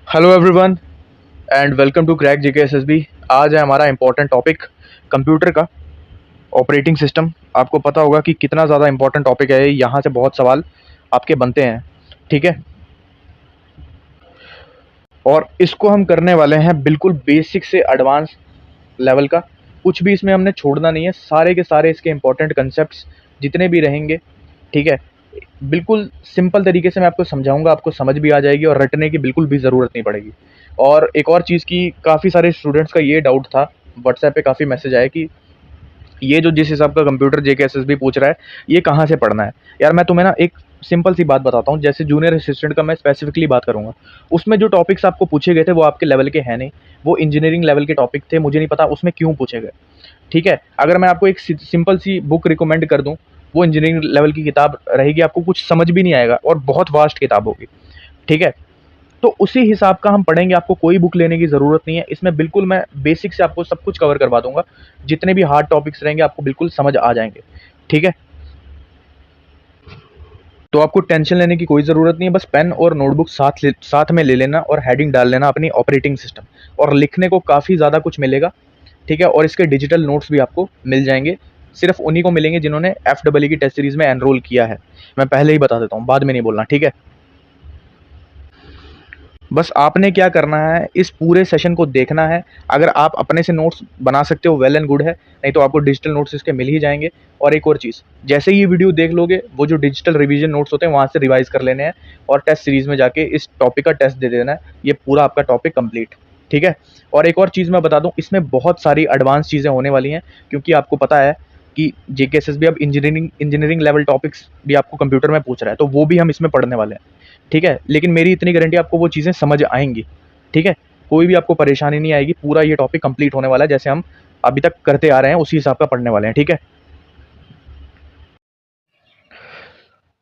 Hello everyone and welcome to crack GK SSB. आज है हमारा इम्पोर्टेंट टॉपिक कंप्यूटर का ऑपरेटिंग सिस्टम। आपको पता होगा कि कितना ज़्यादा इम्पोर्टेंट टॉपिक है, यहाँ से बहुत सवाल आपके बनते हैं। ठीक है, और इसको हम करने वाले हैं बिल्कुल बेसिक से एडवांस लेवल का। कुछ भी इसमें हमने छोड़ना नहीं है, सारे के सारे इसके इम्पोर्टेंट कंसेप्ट जितने भी रहेंगे, ठीक है, बिल्कुल सिंपल तरीके से मैं आपको समझाऊंगा, आपको समझ भी आ जाएगी और रटने की बिल्कुल भी ज़रूरत नहीं पड़ेगी। और एक और चीज़ की काफ़ी सारे स्टूडेंट्स का ये डाउट था, व्हाट्सएप पे काफ़ी मैसेज आए कि ये जो जिस हिसाब का कंप्यूटर जेके एसएसबी पूछ रहा है, ये कहाँ से पढ़ना है। यार मैं तुम्हें ना एक सिंपल सी बात बताता हूँ। जैसे जूनियर असिस्टेंट का मैं स्पेसिफिकली बात करूँगा, उसमें जो टॉपिक्स आपको पूछे गए थे वो आपके लेवल के हैं नहीं, वो इंजीनियरिंग लेवल के टॉपिक थे। मुझे नहीं पता उसमें क्यों पूछे गए। ठीक है, अगर मैं आपको एक सिंपल सी बुक रिकमेंड कर दूं, वो इंजीनियरिंग लेवल की किताब रहेगी, आपको कुछ समझ भी नहीं आएगा और बहुत वास्ट किताब होगी। ठीक है, तो उसी हिसाब का हम पढ़ेंगे, आपको कोई बुक लेने की ज़रूरत नहीं है। इसमें बिल्कुल मैं बेसिक से आपको सब कुछ कवर करवा दूंगा, जितने भी हार्ड टॉपिक्स रहेंगे आपको बिल्कुल समझ आ जाएंगे। ठीक है, तो आपको टेंशन लेने की कोई ज़रूरत नहीं है, बस पेन और नोटबुक साथ में ले लेना और हेडिंग डाल लेना अपनी ऑपरेटिंग सिस्टम, और लिखने को काफ़ी ज़्यादा कुछ मिलेगा। ठीक है, और इसके डिजिटल नोट्स भी आपको मिल जाएंगे। सिर्फ उन्हीं को मिलेंगे जिन्होंने एफ डबल की टेस्ट सीरीज में एनरोल किया है। मैं पहले ही बता देता हूँ, बाद में नहीं बोलना। ठीक है, बस आपने क्या करना है, इस पूरे सेशन को देखना है। अगर आप अपने से नोट्स बना सकते हो, वेल एंड गुड है, नहीं तो आपको डिजिटल नोट्स इसके मिल ही जाएंगे। और एक और चीज़, जैसे ही ये वीडियो देख लोगे, वो जो डिजिटल रिवीजन नोट्स होते हैं वहाँ से रिवाइज कर लेने हैं और टेस्ट सीरीज में जाके इस टॉपिक का टेस्ट दे देना है। ये पूरा आपका टॉपिक कंप्लीट। ठीक है, और एक और चीज़ मैं बता दूं, इसमें बहुत सारी एडवांस चीज़ें होने वाली हैं, क्योंकि आपको पता है कि जेकेएसएस भी अब इंजीनियरिंग लेवल टॉपिक्स भी आपको कंप्यूटर में पूछ रहा है, तो वो भी हम इसमें पढ़ने वाले हैं। ठीक है, लेकिन मेरी इतनी गारंटी, आपको वो चीज़ें समझ आएंगी। ठीक है, कोई भी आपको परेशानी नहीं आएगी, पूरा ये टॉपिक कंप्लीट होने वाला है, जैसे हम अभी तक करते आ रहे हैं उसी हिसाब का पढ़ने वाले हैं। ठीक है,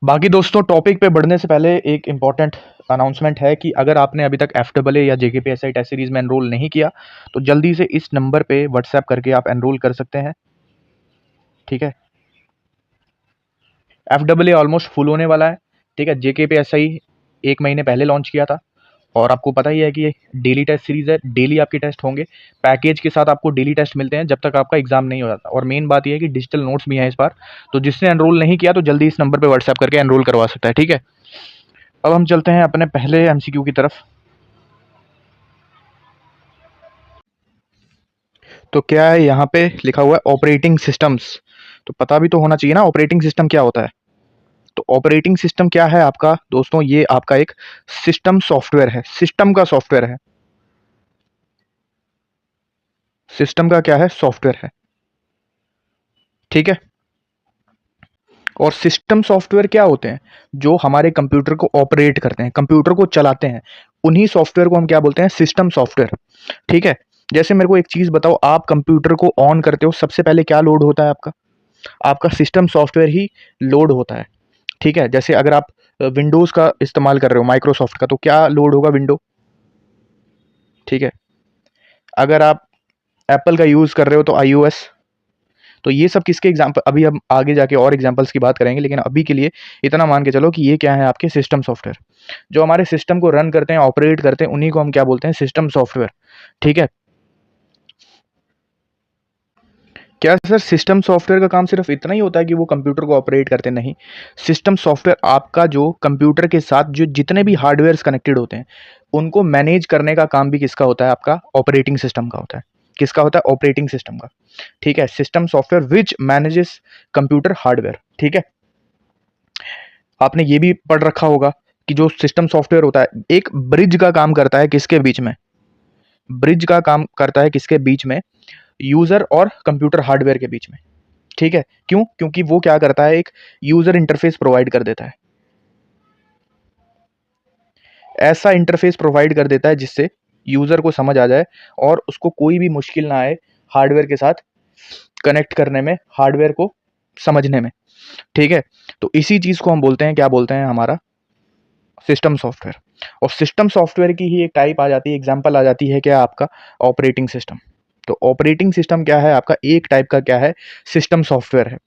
बाकी दोस्तों टॉपिक पे बढ़ने से पहले एक इंपॉर्टेंट अनाउंसमेंट है कि अगर आपने अभी तक एफ डबल ए या जेकेपीएसआई टेस्ट सीरीज में एनरोल नहीं किया, तो जल्दी से इस नंबर पे व्हाट्सएप करके आप एनरोल कर सकते हैं। ठीक है, F double A almost full होने वाला है। ठीक है, जेकेपीएसआई 1 महीने पहले लॉन्च किया था, और आपको पता ही है कि ये डेली टेस्ट सीरीज है, डेली आपके टेस्ट होंगे। पैकेज के साथ आपको डेली टेस्ट मिलते हैं जब तक आपका एग्जाम नहीं हो जाता। और मेन बात ये है कि डिजिटल नोट्स भी हैं इस बार, तो जिसने एनरोल नहीं किया तो जल्दी इस नंबर पे व्हाट्सएप करके एनरोल करवा सकता है। ठीक है, अब हम चलते हैं अपने पहले एमसीक्यू की तरफ। तो क्या है, यहाँ पे लिखा हुआ है ऑपरेटिंग सिस्टम्स। तो पता भी तो होना चाहिए ना ऑपरेटिंग सिस्टम क्या होता है। तो ऑपरेटिंग सिस्टम क्या है आपका दोस्तों, ये आपका एक सिस्टम सॉफ्टवेयर है, सिस्टम का सॉफ्टवेयर है। सिस्टम का क्या है, सॉफ्टवेयर है। ठीक है, और सिस्टम सॉफ्टवेयर क्या होते हैं, जो हमारे कंप्यूटर को ऑपरेट करते हैं, कंप्यूटर को चलाते हैं, उन्हीं सॉफ्टवेयर को हम क्या बोलते हैं, सिस्टम सॉफ्टवेयर। ठीक है, जैसे मेरे को एक चीज बताओ, आप कंप्यूटर को ऑन करते हो, सबसे पहले क्या लोड होता है आपका, आपका सिस्टम सॉफ्टवेयर ही लोड होता है। ठीक है, जैसे अगर आप विंडोज का इस्तेमाल कर रहे हो, माइक्रोसॉफ्ट का, तो क्या लोड होगा, विंडो। ठीक है, अगर आप एप्पल का यूज कर रहे हो तो आईओएस। तो ये सब किसके एग्जाम्पल, अभी हम आगे जाके और एग्जाम्पल्स की बात करेंगे, लेकिन अभी के लिए इतना मान के चलो कि ये क्या है, आपके सिस्टम सॉफ्टवेयर जो हमारे सिस्टम को रन करते हैं, ऑपरेट करते हैं, उन्हीं को हम क्या बोलते हैं, सिस्टम सॉफ्टवेयर। ठीक है, क्या सर सिस्टम सॉफ्टवेयर का काम सिर्फ इतना ही होता है कि वो कंप्यूटर को ऑपरेट करते हैं? नहीं, सिस्टम सॉफ्टवेयर आपका जो कंप्यूटर के साथ जो जितने भी हार्डवेयर कनेक्टेड होते हैं, उनको मैनेज करने का काम भी किसका होता है, आपका ऑपरेटिंग सिस्टम का होता है। किसका होता है, ऑपरेटिंग सिस्टम का। ठीक है, system software which manages computer hardware. ठीक है, आपने ये भी पढ़ रखा होगा कि जो सिस्टम सॉफ्टवेयर होता है, एक ब्रिज का काम करता है किसके बीच में, ब्रिज का काम करता है किसके बीच में, यूजर और कंप्यूटर हार्डवेयर के बीच में। ठीक है, क्यों, क्योंकि वो क्या करता है, एक यूजर इंटरफेस प्रोवाइड कर देता है, ऐसा इंटरफेस प्रोवाइड कर देता है जिससे यूजर को समझ आ जाए और उसको कोई भी मुश्किल ना आए हार्डवेयर के साथ कनेक्ट करने में, हार्डवेयर को समझने में। ठीक है, तो इसी चीज को हम बोलते हैं, क्या बोलते हैं, हमारा सिस्टम सॉफ्टवेयर। और सिस्टम सॉफ्टवेयर की ही एक टाइप आ जाती है, एग्जांपल आ जाती है, क्या आपका ऑपरेटिंग सिस्टम। तो ऑपरेटिंग सिस्टम क्या है आपका, एक टाइप का क्या है, सिस्टम सॉफ्टवेयर है।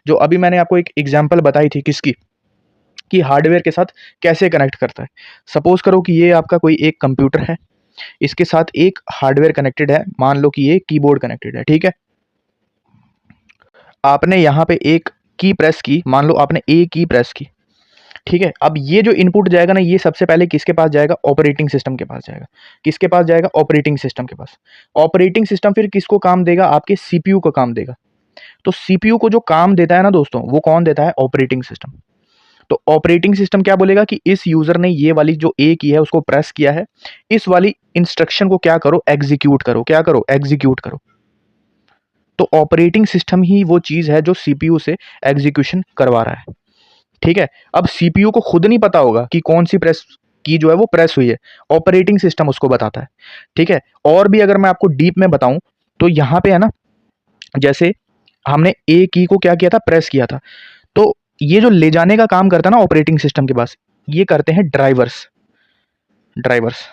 जो अभी मैंने आपको एक एग्जांपल बताई थी किसकी, कि हार्डवेयर के साथ कैसे कनेक्ट करता है। सपोज करो कि ये आपका कोई एक कंप्यूटर है, इसके साथ एक हार्डवेयर कनेक्टेड है, मान लो कि ये कीबोर्ड कनेक्टेड है, ठीक है। आपने यहाँ पे एक की प्रेस की, मान लो आपने ए की प्रेस की, ठीक है। अब ये जो इनपुट जाएगा ना, ये सबसे पहले किसके पास जाएगा? ऑपरेटिंग सिस्टम के पास जाएगा। किसके पास जाएगा? ऑपरेटिंग सिस्टम के पास। ऑपरेटिंग सिस्टम फिर किसको काम देगा? आपके सीपीयू को काम देगा। तो सीपीयू को जो काम देता है ना दोस्तों, वो कौन देता है? Operating system. तो ऑपरेटिंग सिस्टम क्या बोलेगा कि इस यूजर ने ये वाली जो ए की है उसको प्रेस किया है, इस वाली इंस्ट्रक्शन को क्या करो? एग्जीक्यूट करो। क्या करो? एग्जीक्यूट करो। तो ऑपरेटिंग सिस्टम ही वो चीज है जो सीपीयू से एग्जीक्यूशन करवा रहा है, ठीक है। अब सीपीयू को खुद नहीं पता होगा कि कौन सी प्रेस की जो है वो प्रेस हुई है, ऑपरेटिंग सिस्टम उसको बताता है, ठीक है। और भी अगर मैं आपको डीप में बताऊं तो यहां पे है ना, जैसे हमने ए की को क्या किया था? प्रेस किया था। तो ये जो ले जाने का काम करता है ना ऑपरेटिंग सिस्टम के पास, ये करते हैं ड्राइवर्स। ड्राइवर्स,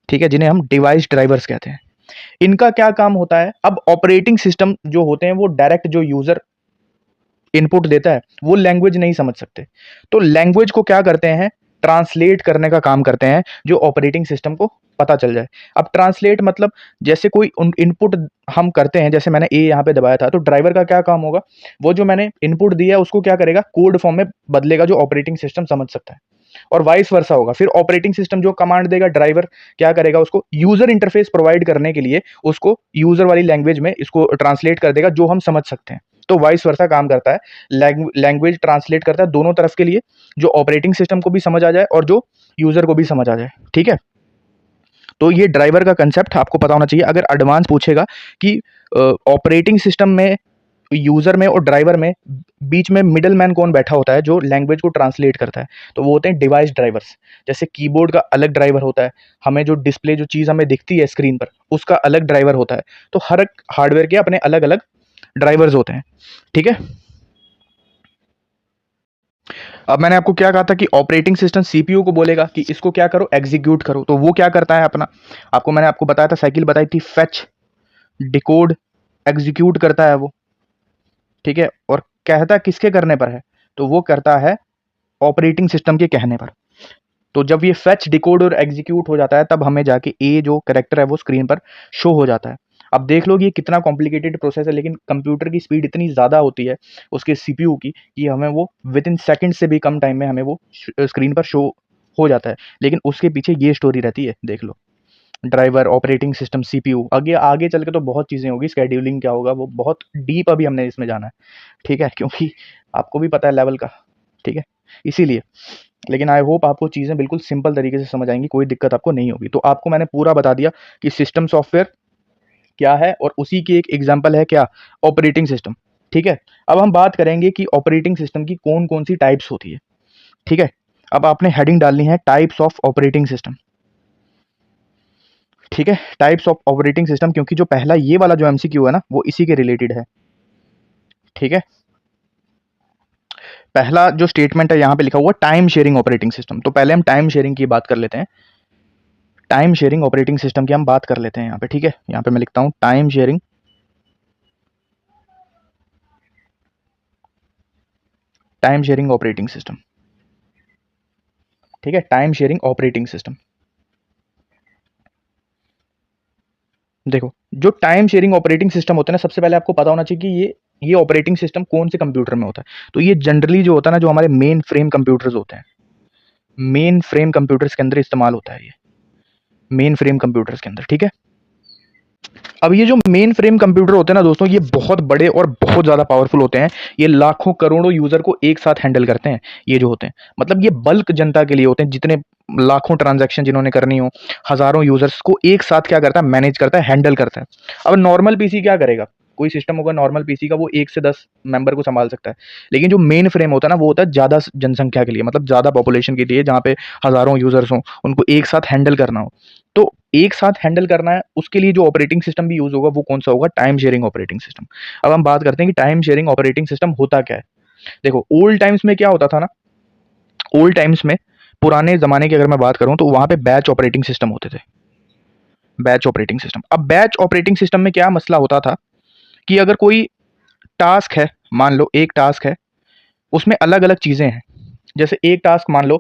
ठीक है, जिन्हें हम डिवाइस ड्राइवर्स कहते हैं। इनका क्या काम होता है? अब ऑपरेटिंग सिस्टम जो होते हैं वो डायरेक्ट जो यूजर इनपुट देता है वो लैंग्वेज नहीं समझ सकते, तो लैंग्वेज को क्या करते हैं? ट्रांसलेट करने का काम करते हैं, जो ऑपरेटिंग सिस्टम को पता चल जाए। अब ट्रांसलेट मतलब जैसे कोई इनपुट हम करते हैं, जैसे मैंने ए यहाँ पे दबाया था, तो ड्राइवर का क्या काम होगा? वो जो मैंने इनपुट दिया है उसको क्या करेगा? कोड फॉर्म में बदलेगा, जो ऑपरेटिंग सिस्टम समझ सकता है। और वाइस वर्सा होगा। फिर ऑपरेटिंग सिस्टम जो कमांड देगा, ड्राइवर क्या करेगा? उसको यूजर इंटरफेस प्रोवाइड करने के लिए उसको यूजर वाली लैंग्वेज में इसको ट्रांसलेट कर देगा, जो हम समझ सकते हैं। तो वाइस वर्सा काम करता है, लैंग्वेज ट्रांसलेट करता है दोनों तरफ के लिए, जो ऑपरेटिंग सिस्टम को भी समझ आ जाए और जो यूजर को भी समझ आ जाए, ठीक है। तो ये ड्राइवर का कंसेप्ट आपको पता होना चाहिए। अगर एडवांस पूछेगा कि ऑपरेटिंग सिस्टम में, यूजर में और ड्राइवर में बीच में मिडल मैन कौन बैठा होता है जो लैंग्वेज को ट्रांसलेट करता है, तो वो होते हैं डिवाइस ड्राइवर्स। जैसे कीबोर्ड का अलग ड्राइवर होता है, हमें जो डिस्प्ले जो चीज़ हमें दिखती है स्क्रीन पर उसका अलग ड्राइवर होता है। तो हर एक हार्डवेयर के अपने अलग अलग ड्राइवर्स होते हैं, ठीक है। अब मैंने आपको क्या कहा था कि ऑपरेटिंग सिस्टम सीपीयू को बोलेगा कि इसको क्या करो? एग्जीक्यूट करो। तो वो क्या करता है अपना, मैंने आपको बताया था, साइकिल बताई थी, फेच, डिकोड, एग्जीक्यूट करता है वो, ठीक है। और कहता किसके करने पर है? तो वो करता है ऑपरेटिंग सिस्टम के कहने पर। तो जब ये फेच, डिकोड और एग्जीक्यूट हो जाता है, तब हमें जाके ए जो कैरेक्टर है वो स्क्रीन पर शो हो जाता है। अब देख लो कि ये कितना कॉम्प्लिकेटेड प्रोसेस है, लेकिन कंप्यूटर की स्पीड इतनी ज़्यादा होती है उसके सीपीयू की, कि हमें वो विद इन सेकेंड से भी कम टाइम में हमें वो स्क्रीन पर शो हो जाता है। लेकिन उसके पीछे ये स्टोरी रहती है, देख लो। ड्राइवर, ऑपरेटिंग सिस्टम, सीपीयू, आगे आगे चल के तो बहुत चीज़ें होगी, स्केड्यूलिंग क्या होगा वो बहुत डीप अभी हमने इसमें जाना है, ठीक है, क्योंकि आपको भी पता है लेवल का, ठीक है, इसीलिए। लेकिन आई होप आपको चीज़ें बिल्कुल सिंपल तरीके से समझ आएंगी, कोई दिक्कत आपको नहीं होगी। तो आपको मैंने पूरा बता दिया कि सिस्टम सॉफ्टवेयर क्या है, और उसी की एक एग्जांपल है क्या? ऑपरेटिंग सिस्टम, ठीक है। अब हम बात करेंगे कि ऑपरेटिंग सिस्टम की कौन कौन सी टाइप्स होती है, ठीक है। अब आपने हेडिंग डालनी है टाइप्स ऑफ ऑपरेटिंग सिस्टम, ठीक है, टाइप्स ऑफ ऑपरेटिंग सिस्टम, क्योंकि जो पहला ये वाला जो एमसीक्यू है ना वो इसी के रिलेटेड है, ठीक है। पहला जो स्टेटमेंट है यहाँ पे लिखा हुआ टाइम शेयरिंग ऑपरेटिंग सिस्टम, तो पहले हम टाइम शेयरिंग की बात कर लेते हैं। टाइम शेयरिंग ऑपरेटिंग सिस्टम की हम बात कर लेते हैं यहाँ पे, ठीक है। यहाँ पे मैं लिखता हूँ time sharing, time sharing operating system, ठीक है, टाइम शेयरिंग ऑपरेटिंग सिस्टम। देखो, जो टाइम शेयरिंग ऑपरेटिंग सिस्टम होता है ना, सबसे पहले आपको पता होना चाहिए कि ये ऑपरेटिंग सिस्टम कौन से कंप्यूटर में होता है। तो ये जनरली जो होता है ना, जो हमारे मेन फ्रेम कंप्यूटर्स होते हैं, मेन फ्रेम कंप्यूटर्स के अंदर इस्तेमाल होता है, ये मेन फ्रेम कंप्यूटर्स के अंदर, ठीक है। अब ये जो मेन फ्रेम कंप्यूटर होते हैं ना दोस्तों, ये बहुत बड़े और बहुत ज़्यादा पावरफुल होते हैं। ये लाखों करोड़ों यूज़र को एक साथ हैंडल करते हैं, ये जो होते हैं, मतलब ये बल्क जनता के लिए होते हैं, जितने लाखों ट्रांजैक्शन जिन्होंने करनी हो, हज़ारों यूज़र्स को एक साथ क्या करता है? मैनेज करता है, हैंडल करता है। अब नॉर्मल पीसी क्या करेगा? कोई सिस्टम होगा नॉर्मल पीसी का, वो 1 से 10 मेंबर को संभाल सकता है। लेकिन जो मेन फ्रेम होता है ना, वो होता है ज़्यादा जनसंख्या के लिए, मतलब ज़्यादा पॉपुलेशन के लिए, जहाँ पे हज़ारों यूज़र्स हों, उनको एक साथ हैंडल करना हो। तो एक साथ हैंडल करना है, उसके लिए जो ऑपरेटिंग सिस्टम भी यूज होगा वो कौन सा होगा? Time sharing operating system. अब हम बात करते हैं कि टाइम शेयरिंग ऑपरेटिंग सिस्टम होता क्या है। देखो, ओल्ड टाइम्स में क्या होता था ना, ओल्ड टाइम्स में, पुराने जमाने की अगर मैं बात करूं, तो वहां पे बैच ऑपरेटिंग सिस्टम होते थे, बैच ऑपरेटिंग सिस्टम। अब बैच ऑपरेटिंग सिस्टम में क्या मसला होता था कि अगर कोई टास्क है, मान लो एक टास्क है, उसमें अलग अलग चीजें हैं, जैसे एक टास्क मान लो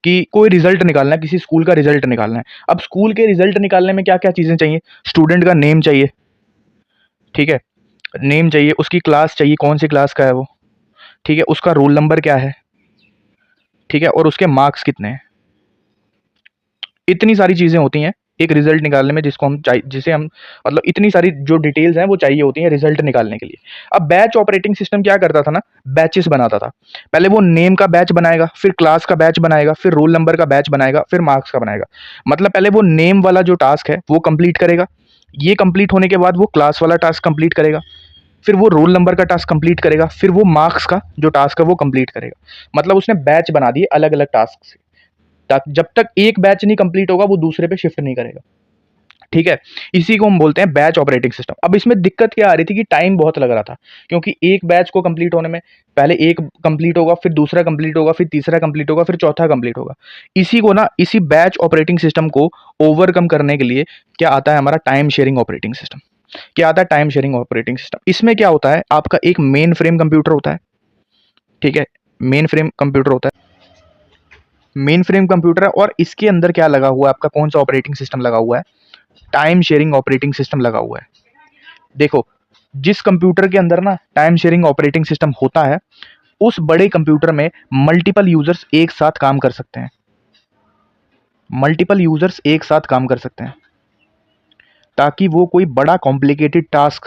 कि कोई रिजल्ट निकालना है, किसी स्कूल का रिजल्ट निकालना है। अब स्कूल के रिजल्ट निकालने में क्या क्या चीज़ें चाहिए? स्टूडेंट का नेम चाहिए, ठीक है, नेम चाहिए, उसकी क्लास चाहिए, कौन सी क्लास का है वो, ठीक है, उसका रोल नंबर क्या है, ठीक है, और उसके मार्क्स कितने हैं। इतनी सारी चीज़ें होती हैं एक रिजल्ट निकालने में, जिसको हम चाहिए, जिसे हम मतलब इतनी सारी जो डिटेल्स हैं वो चाहिए होती हैं रिजल्ट निकालने के लिए। अब बैच ऑपरेटिंग सिस्टम क्या करता था ना, बैचेस बनाता था। पहले वो नेम का बैच बनाएगा, फिर क्लास का बैच बनाएगा, फिर रोल नंबर का बैच बनाएगा, फिर मार्क्स का बनाएगा। मतलब पहले वो नेम वाला जो टास्क है वो कंप्लीट करेगा, ये कंप्लीट होने के बाद वो क्लास वाला टास्क कंप्लीट करेगा, फिर वो रोल नंबर का टास्क कंप्लीट करेगा, फिर वो मार्क्स का जो टास्क है वो कंप्लीट करेगा। मतलब उसने बैच बना दिए अलग अलग टास्क से, ताकि जब तक एक बैच नहीं कंप्लीट होगा वो दूसरे पे शिफ्ट नहीं करेगा, ठीक है। इसी को हम बोलते हैं बैच ऑपरेटिंग सिस्टम। अब इसमें दिक्कत क्या आ रही थी कि टाइम बहुत लग रहा था, क्योंकि एक बैच को कंप्लीट होने में पहले एक कंप्लीट होगा, फिर दूसरा कंप्लीट होगा, फिर तीसरा कंप्लीट होगा, फिर चौथा कंप्लीट होगा। इसी को ना, इसी बैच ऑपरेटिंग सिस्टम को ओवरकम करने के लिए क्या आता है, हमारा टाइम शेयरिंग ऑपरेटिंग सिस्टम। क्या आता है? Time sharing operating system. इसमें क्या होता है, आपका एक मेन फ्रेम कंप्यूटर होता है, ठीक है, मेन फ्रेम कंप्यूटर होता है, मेन फ्रेम कंप्यूटर है, और इसके अंदर क्या लगा हुआ है, आपका कौन सा ऑपरेटिंग सिस्टम लगा हुआ है? टाइम शेयरिंग ऑपरेटिंग सिस्टम लगा हुआ है। देखो, जिस कंप्यूटर के अंदर ना टाइम शेयरिंग ऑपरेटिंग सिस्टम होता है, उस बड़े कंप्यूटर में मल्टीपल यूजर्स एक साथ काम कर सकते हैं, मल्टीपल यूजर्स एक साथ काम कर सकते हैं, ताकि वो कोई बड़ा कॉम्प्लिकेटेड टास्क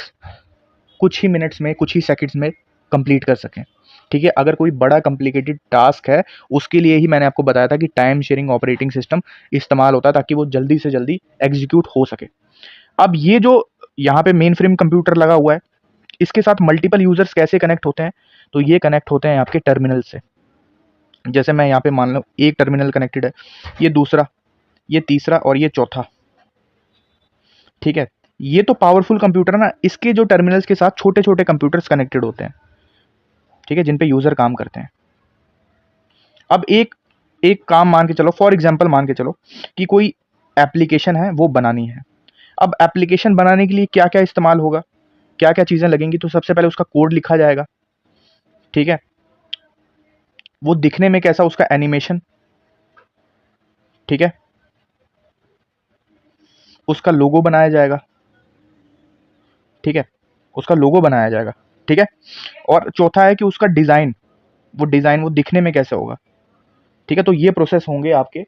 कुछ ही मिनट्स में, कुछ ही सेकंड्स में कंप्लीट कर सकें, ठीक है। अगर कोई बड़ा कॉम्प्लिकेटेड टास्क है, उसके लिए ही मैंने आपको बताया था कि टाइम शेयरिंग ऑपरेटिंग सिस्टम इस्तेमाल होता है, ताकि वो जल्दी से जल्दी एग्जीक्यूट हो सके। अब ये जो यहाँ पे मेन फ्रेम कंप्यूटर लगा हुआ है, इसके साथ मल्टीपल यूजर्स कैसे कनेक्ट होते हैं? तो ये कनेक्ट होते हैं आपके टर्मिनल से। जैसे मैं यहाँ पे मान लो एक टर्मिनल कनेक्टेड है, ये दूसरा, ये तीसरा और ये चौथा, ठीक है। ये तो पावरफुल कंप्यूटर है ना, इसके जो टर्मिनल्स के साथ छोटे छोटे कंप्यूटर्स कनेक्टेड होते हैं, ठीक है, जिन पे यूजर काम करते हैं। अब एक एक काम मान के चलो, फॉर एग्जांपल मान के चलो कि कोई एप्लीकेशन है वो बनानी है। अब एप्लीकेशन बनाने के लिए क्या क्या इस्तेमाल होगा, क्या क्या चीज़ें लगेंगी? तो सबसे पहले उसका कोड लिखा जाएगा, ठीक है, वो दिखने में कैसा, उसका एनिमेशन, ठीक है, उसका लोगो बनाया जाएगा, ठीक है, उसका लोगो बनाया जाएगा, ठीक है। और चौथा है कि उसका डिज़ाइन, वो दिखने में कैसे होगा, ठीक है। तो ये प्रोसेस होंगे आपके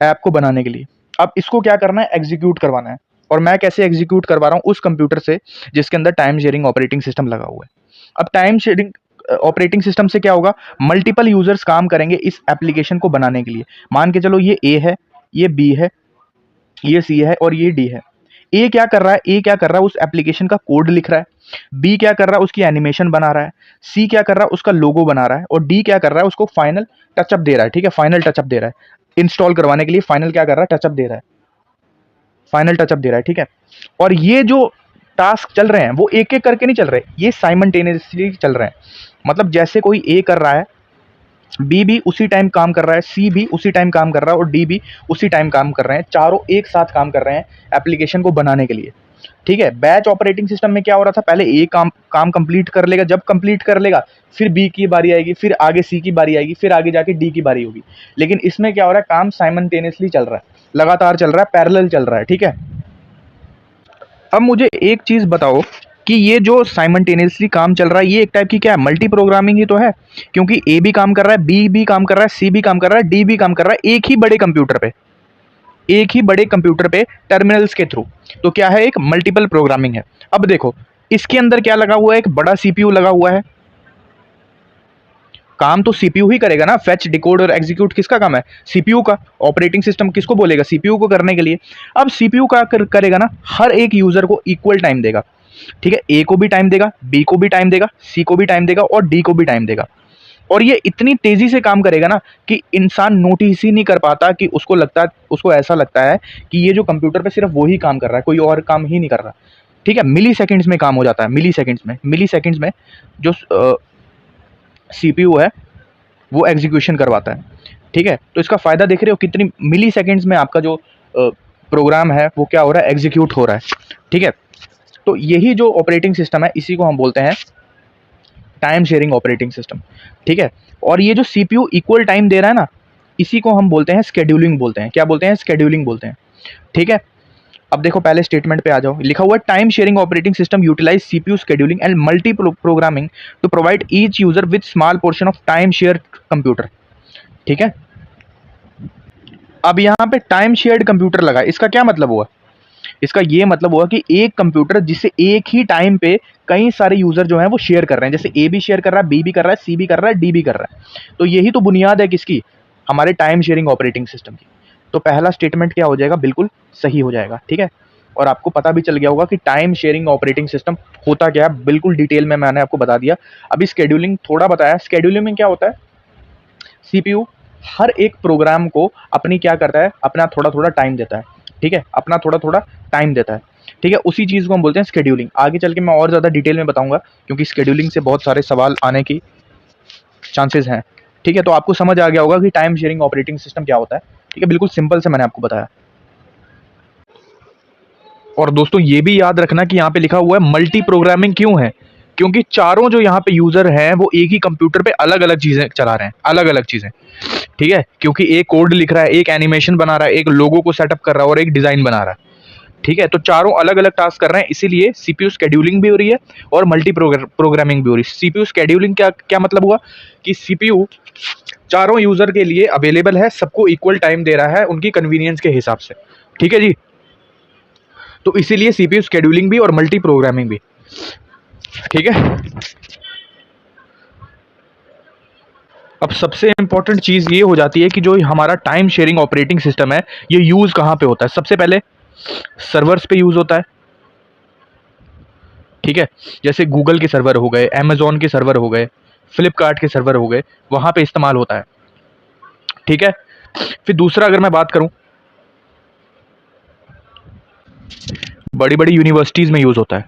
ऐप को बनाने के लिए। अब इसको क्या करना है, एग्जीक्यूट करवाना है। और मैं कैसे एग्जीक्यूट करवा रहा हूँ? उस कंप्यूटर से जिसके अंदर टाइम शेयरिंग ऑपरेटिंग सिस्टम लगा हुआ है। अब टाइम शेयरिंग ऑपरेटिंग सिस्टम से क्या होगा, मल्टीपल यूजर्स काम करेंगे इस एप्लीकेशन को बनाने के लिए। मान के चलो ये ए है, ये बी है, ये सी है और ये डी है। ए क्या कर रहा है, ए क्या कर रहा है, उस एप्लीकेशन का कोड लिख रहा है। बी क्या कर रहा है, उसकी एनिमेशन बना रहा है। सी क्या कर रहा है, उसका लोगो बना रहा है। और डी क्या कर रहा है, उसको फाइनल टचअप दे रहा है, ठीक है, फाइनल टचअप दे रहा है। इंस्टॉल करवाने के लिए फाइनल क्या कर रहा है, टचअप दे रहा है, फाइनल टचअप दे रहा है, ठीक है। और ये जो टास्क चल रहे हैं वो एक एक करके नहीं चल रहे, ये साइमल्टेनियसली चल रहे हैं। मतलब जैसे कोई ए कर रहा है, बी भी उसी टाइम काम कर रहा है, सी भी उसी टाइम काम कर रहा है और डी भी उसी टाइम काम कर रहे हैं। चारों एक साथ काम कर रहे हैं एप्लीकेशन को बनाने के लिए, ठीक है। बैच ऑपरेटिंग सिस्टम में क्या हो रहा था, पहले ए काम कंप्लीट कर लेगा, जब कंप्लीट कर लेगा फिर बी की बारी आएगी, फिर आगे सी की बारी आएगी, फिर आगे जाके डी की बारी होगी। लेकिन इसमें क्या हो रहा है, काम साइमल्टेनियसली चल रहा है, लगातार चल रहा है, पैरेलल चल रहा है, ठीक है। अब मुझे एक चीज़ बताओ कि ये जो साइमल्टेनियसली काम चल रहा है, ये एक टाइप की क्या है, मल्टी प्रोग्रामिंग ही तो है। क्योंकि ए भी काम कर रहा है, बी भी काम कर रहा है, सी भी काम कर रहा है, डी भी काम कर रहा है, एक ही बड़े कंप्यूटर पे, एक ही बड़े कंप्यूटर पे टर्मिनल्स के थ्रू। तो क्या है, एक मल्टीपल प्रोग्रामिंग है। अब देखो, इसके अंदर क्या लगा हुआ है, एक बड़ा सीपीयू लगा हुआ है। काम तो सीपीयू ही करेगा ना, फेच, डिकोड और एग्जीक्यूट किसका काम है, सीपीयू का। ऑपरेटिंग सिस्टम किसको बोलेगा, सीपीयू को करने के लिए। अब सीपीयू का करेगा ना, हर एक यूजर को इक्वल टाइम देगा, ठीक है। ए को भी टाइम देगा, बी को भी टाइम देगा, सी को भी टाइम देगा और डी को भी टाइम देगा। और ये इतनी तेजी से काम करेगा ना कि इंसान नोटिस ही नहीं कर पाता, कि उसको ऐसा लगता है कि ये जो कंप्यूटर पे सिर्फ वो ही काम कर रहा है, कोई और काम ही नहीं कर रहा, ठीक है। मिली सेकेंड्स में काम हो जाता है, मिली सेकेंड्स में जो सीपीयू है वो एग्जीक्यूशन करवाता है, ठीक है। तो इसका फ़ायदा देख रहे हो, कितनी मिली सेकेंड्स में आपका जो प्रोग्राम है वो क्या हो रहा है, एग्जीक्यूट हो रहा है, ठीक है। तो यही जो ऑपरेटिंग सिस्टम है, इसी को हम बोलते हैं टाइम शेयरिंग ऑपरेटिंग सिस्टम, ठीक है। और ये जो सीपीयू इक्वल टाइम दे रहा है ना, इसी को हम बोलते हैं स्केड्यूलिंग बोलते हैं। क्या बोलते हैं? स्केड्यूलिंग बोलते हैं, ठीक है। अब देखो पहले स्टेटमेंट पे आ जाओ, लिखा हुआ है time sharing operating system utilize CPU scheduling and multi programming to provide each user with small portion of time share computer, ठीक है। अब यहाँ पे टाइम शेयर्ड कंप्यूटर लगा, इसका क्या मतलब हुआ? इसका ये मतलब हुआ कि एक कंप्यूटर जिसे एक ही टाइम पे कई सारे यूजर जो हैं वो शेयर कर रहे हैं, जैसे ए भी शेयर कर रहा है, बी भी कर रहा है, सी भी कर रहा है, डी भी कर रहा है। तो यही तो बुनियाद है किसकी? हमारे टाइम शेयरिंग ऑपरेटिंग सिस्टम की। तो पहला स्टेटमेंट क्या हो जाएगा? बिल्कुल सही हो जाएगा, ठीक है। और आपको पता भी चल गया होगा कि टाइम शेयरिंग ऑपरेटिंग सिस्टम होता क्या है, बिल्कुल डिटेल में मैंने आपको बता दिया। अभी स्केड्यूलिंग थोड़ा बताया। स्केड्यूलिंग में क्या होता है? सीपीयू हर एक प्रोग्राम को अपनी क्या करता है, अपना थोड़ा थोड़ा टाइम देता है, ठीक है, अपना थोड़ा थोड़ा टाइम देता है, ठीक है। उसी चीज़ को हम बोलते हैं स्केड्यूलिंग। आगे चल के मैं और ज़्यादा डिटेल में बताऊंगा, क्योंकि स्केड्यूलिंग से बहुत सारे सवाल आने की चांसेस हैं, ठीक है। तो आपको समझ आ गया होगा कि टाइम शेयरिंग ऑपरेटिंग सिस्टम क्या होता है, ठीक है। बिल्कुल सिंपल से मैंने आपको बताया। और दोस्तों ये भी याद रखना कि यहाँ पे लिखा हुआ है मल्टी प्रोग्रामिंग क्यों है, क्योंकि चारों जो यहाँ पे यूजर हैं वो एक ही कंप्यूटर पे अलग अलग चीजें चला रहे हैं, अलग अलग चीजें, ठीक है। क्योंकि एक कोड लिख रहा है, एक एनिमेशन बना रहा है, एक लोगो को सेटअप कर रहा है और एक डिजाइन बना रहा है, ठीक है। तो चारों अलग अलग टास्क कर रहे हैं, इसीलिए सीपीयू स्केड्यूलिंग भी हो रही है और मल्टी प्रोग्रामिंग भी हो रही है। सीपीयू स्केड्यूलिंग क्या क्या मतलब हुआ कि सीपीयू चारों यूजर के लिए अवेलेबल है, सबको इक्वल टाइम दे रहा है उनकी कन्वीनियंस के हिसाब से, ठीक है जी। तो इसीलिए सीपीयू स्केड्यूलिंग भी और मल्टी प्रोग्रामिंग भी, ठीक है। अब सबसे इंपॉर्टेंट चीज ये हो जाती है कि जो हमारा टाइम शेयरिंग ऑपरेटिंग सिस्टम है ये यूज कहां पे होता है? सबसे पहले सर्वर्स पे यूज होता है, ठीक है। जैसे गूगल के सर्वर हो गए, अमेजोन के सर्वर हो गए, फ्लिपकार्ट के सर्वर हो गए, वहां पे इस्तेमाल होता है, ठीक है। फिर दूसरा अगर मैं बात करूं, बड़ी बड़ी यूनिवर्सिटीज में यूज होता है,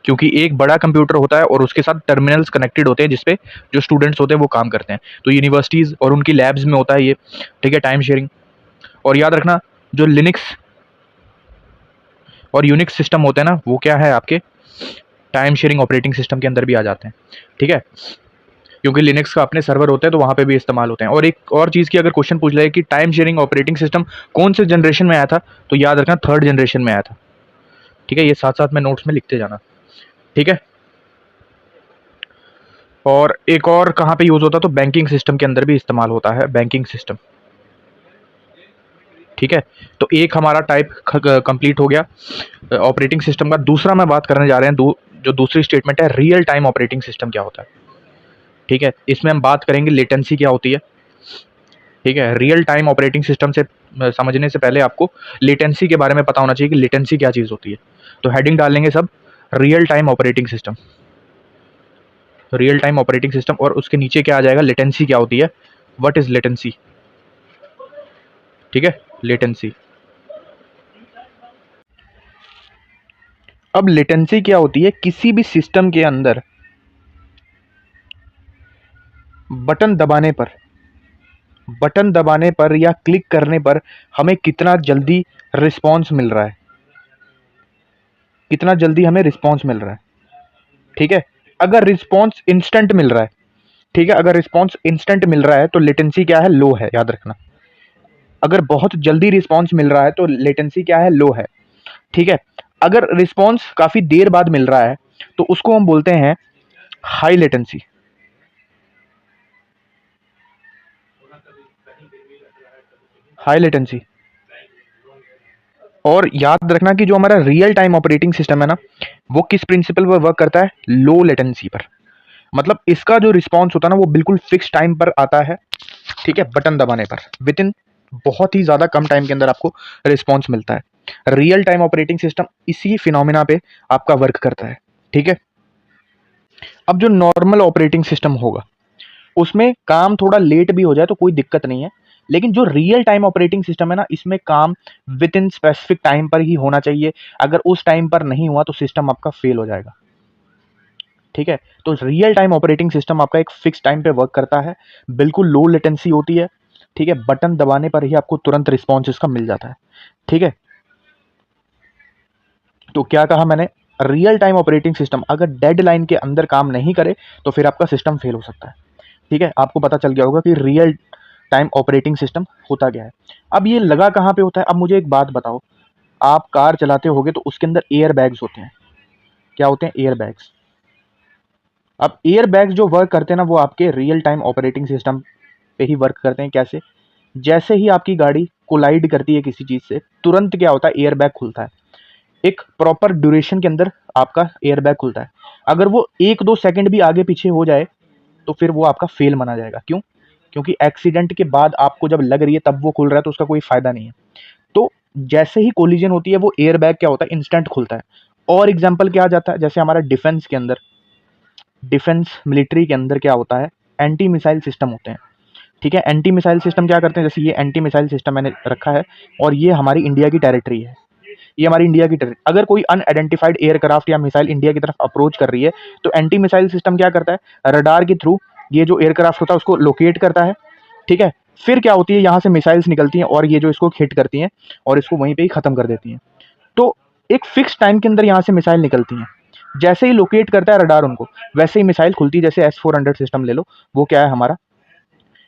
क्योंकि एक बड़ा कंप्यूटर होता है और उसके साथ टर्मिनल्स कनेक्टेड होते हैं जिसपे जो स्टूडेंट्स होते हैं वो काम करते हैं। तो यूनिवर्सिटीज़ और उनकी लैब्स में होता है ये, ठीक है, टाइम शेयरिंग। और याद रखना जो लिनक्स और यूनिक्स सिस्टम होते हैं ना, वो क्या है आपके टाइम शेयरिंग ऑपरेटिंग सिस्टम के अंदर भी आ जाते हैं, ठीक है। क्योंकि लिनक्स का अपने सर्वर होते हैं तो वहाँ पे भी इस्तेमाल होते हैं। और एक और चीज़ की अगर क्वेश्चन पूछ ले कि टाइम शेयरिंग ऑपरेटिंग सिस्टम कौन से जनरेशन में आया था, तो याद रखना थर्ड जनरेशन में आया था, ठीक है। ये साथ साथ में नोट्स में लिखते जाना, ठीक है। और एक और कहाँ पे यूज़ होता है, तो बैंकिंग सिस्टम के अंदर भी इस्तेमाल होता है, बैंकिंग सिस्टम, ठीक है। तो एक हमारा टाइप कंप्लीट हो गया ऑपरेटिंग सिस्टम का। दूसरा मैं बात करने जा रहे हैं, जो दूसरी स्टेटमेंट है रियल टाइम ऑपरेटिंग सिस्टम क्या होता है, ठीक है। इसमें हम बात करेंगे लेटेंसी क्या होती है, ठीक है। रियल टाइम ऑपरेटिंग सिस्टम से समझने से पहले आपको लेटेंसी के बारे में पता होना चाहिए कि लेटेंसी क्या चीज़ होती है। तो हेडिंग डाल लेंगे सब real time operating system, real time operating system, और उसके नीचे क्या आ जाएगा, लेटेंसी क्या होती है, व्हाट इज लेटेंसी, ठीक है, लेटेंसी। अब लेटेंसी क्या होती है? किसी भी सिस्टम के अंदर बटन दबाने पर या क्लिक करने पर हमें कितना जल्दी रिस्पॉन्स मिल रहा है, कितना जल्दी हमें रिस्पॉन्स मिल रहा है, ठीक है। अगर रिस्पॉन्स इंस्टेंट मिल रहा है, ठीक है, अगर रिस्पॉन्स इंस्टेंट मिल रहा है तो लेटेंसी क्या है, लो है, याद रखना। अगर बहुत जल्दी रिस्पॉन्स मिल रहा है तो लेटेंसी क्या है, लो है, ठीक है। अगर रिस्पॉन्स काफी देर बाद मिल रहा है तो उसको हम बोलते हैं हाई लेटेंसी। High latency. और याद रखना कि जो हमारा रियल टाइम ऑपरेटिंग सिस्टम है ना, वो किस प्रिंसिपल पर वर्क करता है, लो लेटेंसी पर। मतलब इसका जो रिस्पॉन्स होता है ना वो बिल्कुल फिक्स टाइम पर आता है, ठीक है, बटन दबाने पर विद इन बहुत ही ज़्यादा कम टाइम के अंदर आपको रिस्पॉन्स मिलता है। रियल टाइम ऑपरेटिंग सिस्टम इसी फिनोमिना पे आपका वर्क करता है, ठीक है। अब जो नॉर्मल ऑपरेटिंग सिस्टम होगा उसमें काम थोड़ा लेट भी हो जाए तो कोई दिक्कत नहीं है, लेकिन जो रियल टाइम ऑपरेटिंग सिस्टम है ना, इसमें काम विद इन स्पेसिफिक टाइम पर ही होना चाहिए। अगर उस टाइम पर नहीं हुआ तो सिस्टम आपका फेल हो जाएगा, ठीक है। तो रियल टाइम ऑपरेटिंग सिस्टम आपका एक फिक्स टाइम पे वर्क करता है, बिल्कुल लो लेटेंसी होती है, ठीक है। बटन दबाने पर ही आपको तुरंत रिस्पॉन्स इसका मिल जाता है, ठीक है। तो क्या कहा मैंने रियल टाइम ऑपरेटिंग सिस्टम अगर डेडलाइन के अंदर काम नहीं करे तो फिर आपका सिस्टम फेल हो सकता है। ठीक है, आपको पता चल गया होगा कि रियल टाइम ऑपरेटिंग सिस्टम होता क्या है। अब ये लगा कहाँ पे होता है? अब मुझे एक बात बताओ, आप कार चलाते होगे तो उसके अंदर एयर बैग्स होते हैं। क्या होते हैं? Air bags. अब एयर बैग्स जो वर्क करते हैं ना, वो आपके रियल टाइम ऑपरेटिंग सिस्टम पे ही वर्क करते हैं। कैसे? जैसे ही आपकी गाड़ी कोलाइड करती है किसी चीज से, तुरंत क्या होता है? एयर बैग खुलता है। एक प्रॉपर ड्यूरेशन के अंदर आपका एयर बैग खुलता है। अगर वो 1-2 सेकंड भी आगे पीछे हो जाए तो फिर वो आपका फेल माना जाएगा। क्यों? क्योंकि एक्सीडेंट के बाद आपको जब लग रही है तब वो खुल रहा है, तो उसका कोई फायदा नहीं है। तो जैसे ही कोलिजन होती है, वो एयर बैग क्या होता है? इंस्टेंट खुलता है। और एग्जाम्पल क्या आ जाता है? जैसे हमारा डिफेंस के अंदर, डिफेंस मिलिट्री के अंदर क्या होता है? एंटी मिसाइल सिस्टम होते हैं। ठीक है, एंटी मिसाइल सिस्टम क्या करते हैं? जैसे ये एंटी मिसाइल सिस्टम मैंने रखा है और ये हमारी इंडिया की टेरिटरी है। ये हमारी इंडिया की टेरिटरी, अगर कोई अनआइडेंटिफाइड एयरक्राफ्ट या मिसाइल इंडिया की तरफ अप्रोच कर रही है तो एंटी मिसाइल सिस्टम क्या करता है? रडार के थ्रू ये जो एयरक्राफ्ट होता है उसको लोकेट करता है। ठीक है, फिर क्या होती है? यहाँ से मिसाइल्स निकलती हैं और ये जो इसको हिट करती हैं और इसको वहीं पे ही खत्म कर देती हैं। तो एक फिक्स टाइम के अंदर यहाँ से मिसाइल निकलती हैं। जैसे ही लोकेट करता है रडार उनको, वैसे ही मिसाइल खुलती है। जैसे S-400 सिस्टम ले लो, वो क्या है? हमारा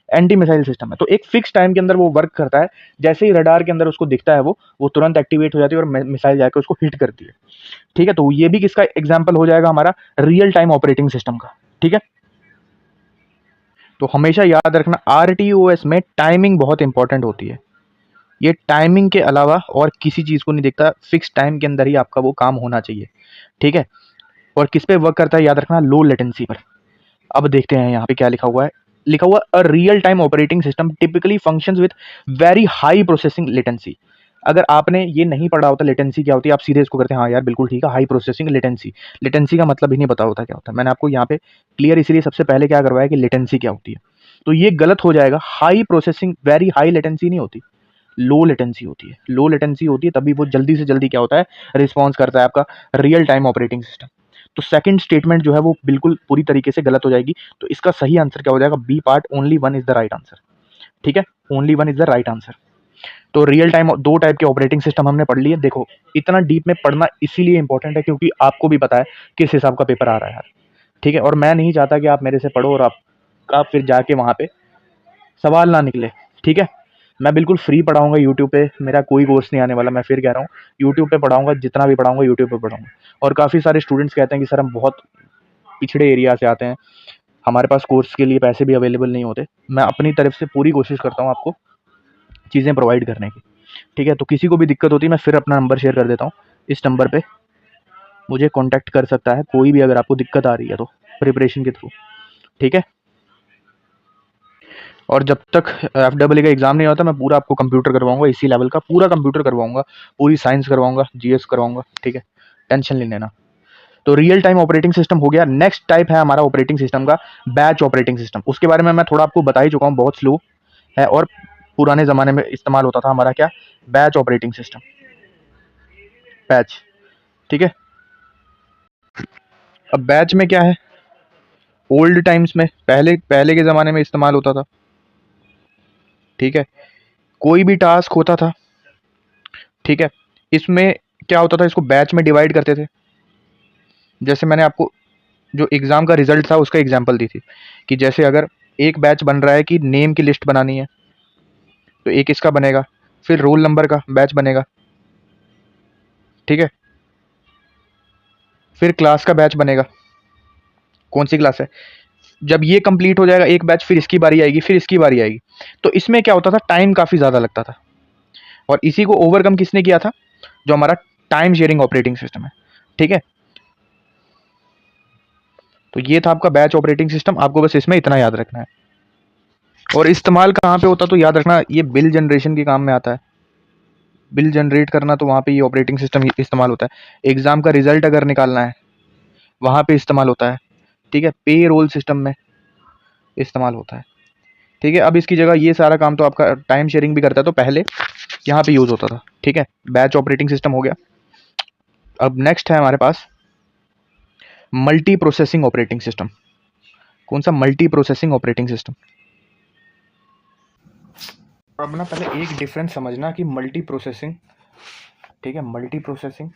एंटी मिसाइल सिस्टम है। तो एक फिक्स टाइम के अंदर वो वर्क करता है। जैसे ही रडार के अंदर उसको दिखता है वो तुरंत एक्टिवेट हो जाती है और मिसाइल जाकर उसको हिट करती है। ठीक है, तो ये भी किसका एग्जाम्पल हो जाएगा? हमारा रियल टाइम ऑपरेटिंग सिस्टम का। ठीक है, तो हमेशा याद रखना RTOS में टाइमिंग बहुत इंपॉर्टेंट होती है। ये टाइमिंग के अलावा और किसी चीज़ को नहीं देखता, फिक्स टाइम के अंदर ही आपका वो काम होना चाहिए। ठीक है, और किस पे वर्क करता है? याद रखना, लो लेटेंसी पर। अब देखते हैं यहाँ पे क्या लिखा हुआ है। लिखा हुआ a real time operating system typically functions with very high processing latency. अगर आपने ये नहीं पढ़ा होता लेटेंसी क्या होती है, आप सीधे इसको करते हैं हाँ यार बिल्कुल ठीक है, हाई प्रोसेसिंग लेटेंसी। लेटेंसी का मतलब ही नहीं पता होता क्या होता है। मैंने आपको यहाँ पे क्लियर इसलिए सबसे पहले क्या करवाया कि लेटेंसी क्या होती है। तो ये गलत हो जाएगा। High processing, very high latency नहीं होती, लो लेटेंसी होती है। लो लेटेंसी होती है तभी वो जल्दी से जल्दी क्या होता है? रिस्पॉन्स करता है आपका रियल टाइम ऑपरेटिंग सिस्टम। तो सेकंड स्टेटमेंट जो है वो बिल्कुल पूरी तरीके से गलत हो जाएगी। तो इसका सही आंसर क्या हो जाएगा? B part, only one is the right answer. ठीक है, only one is the right answer. तो रियल टाइम दो टाइप के ऑपरेटिंग सिस्टम हमने पढ़ लिए। देखो, इतना डीप में पढ़ना इसीलिए इंपॉर्टेंट है क्योंकि आपको भी पता है किस हिसाब का पेपर आ रहा है यार। ठीक है, और मैं नहीं चाहता कि आप मेरे से पढ़ो और आप फिर जाके वहां पे सवाल ना निकले। ठीक है, मैं बिल्कुल फ्री पढ़ाऊंगा यूट्यूब पे, मेरा कोई कोर्स नहीं आने वाला। मैं फिर कह रहा हूँ, यूट्यूब पे पढ़ाऊंगा, जितना भी पढ़ाऊंगा यूट्यूब पे पढ़ाऊंगा। और काफ़ी सारे स्टूडेंट्स कहते हैं कि सर हम बहुत पिछड़े एरिया से आते हैं, हमारे पास कोर्स के लिए पैसे भी अवेलेबल नहीं होते। मैं अपनी तरफ से पूरी कोशिश करता हूँ आपको चीज़ें प्रोवाइड करने की। ठीक है, तो किसी को भी दिक्कत होती है मैं फिर अपना नंबर शेयर कर देता हूँ। इस नंबर पे मुझे कॉन्टैक्ट कर सकता है कोई भी, अगर आपको दिक्कत आ रही है तो प्रिपरेशन के थ्रू। ठीक है, और जब तक FEE का एग्जाम नहीं होता मैं पूरा आपको कंप्यूटर करवाऊंगा, इसी लेवल का पूरा कंप्यूटर करवाऊंगा, पूरी साइंस करवाऊंगा, GS करवाऊंगा। ठीक है, टेंशन नहीं लेना। तो रियल टाइम ऑपरेटिंग सिस्टम हो गया। नेक्स्ट टाइप है हमारा ऑपरेटिंग सिस्टम का बैच ऑपरेटिंग सिस्टम। उसके बारे में मैं थोड़ा आपको बता ही चुका हूँ, बहुत स्लो है और पुराने ज़माने में इस्तेमाल होता था हमारा क्या? Batch operating system, batch. ठीक है, अब बैच में क्या है? ओल्ड टाइम्स में, पहले पहले के ज़माने में इस्तेमाल होता था। ठीक है, कोई भी टास्क होता था, ठीक है, इसमें क्या होता था? इसको बैच में डिवाइड करते थे। जैसे मैंने आपको जो एग्ज़ाम का रिजल्ट था उसका एग्जांपल दी थी कि जैसे अगर एक बैच बन रहा है कि नेम की लिस्ट बनानी है तो एक इसका बनेगा, फिर रोल नंबर का बैच बनेगा। ठीक है, फिर क्लास का बैच बनेगा, कौन सी क्लास है। जब ये कंप्लीट हो जाएगा एक बैच, फिर इसकी बारी आएगी, फिर इसकी बारी आएगी। तो इसमें क्या होता था? टाइम काफ़ी ज़्यादा लगता था। और इसी को ओवरकम किसने किया था? जो हमारा टाइम शेयरिंग ऑपरेटिंग सिस्टम है। ठीक है, तो ये था आपका बैच ऑपरेटिंग सिस्टम। आपको बस इसमें इतना याद रखना है। और इस्तेमाल कहाँ पे होता? तो याद रखना, ये बिल जनरेशन के काम में आता है। बिल जनरेट करना तो वहाँ पे ये ऑपरेटिंग सिस्टम इस्तेमाल होता है। एग्जाम का रिजल्ट अगर निकालना है वहाँ पे इस्तेमाल होता है। ठीक है, पे रोल सिस्टम में इस्तेमाल होता है। ठीक है, अब इसकी जगह ये सारा काम तो आपका टाइम शेयरिंग भी करता है, तो पहले यहाँ पे यूज़ होता था। ठीक है, बैच ऑपरेटिंग सिस्टम हो गया। अब नेक्स्ट है हमारे पास मल्टी प्रोसेसिंग ऑपरेटिंग सिस्टम। कौन सा? Multi processing operating system. अब ना पहले एक डिफरेंस समझना कि मल्टी प्रोसेसिंग, ठीक है, मल्टी प्रोसेसिंग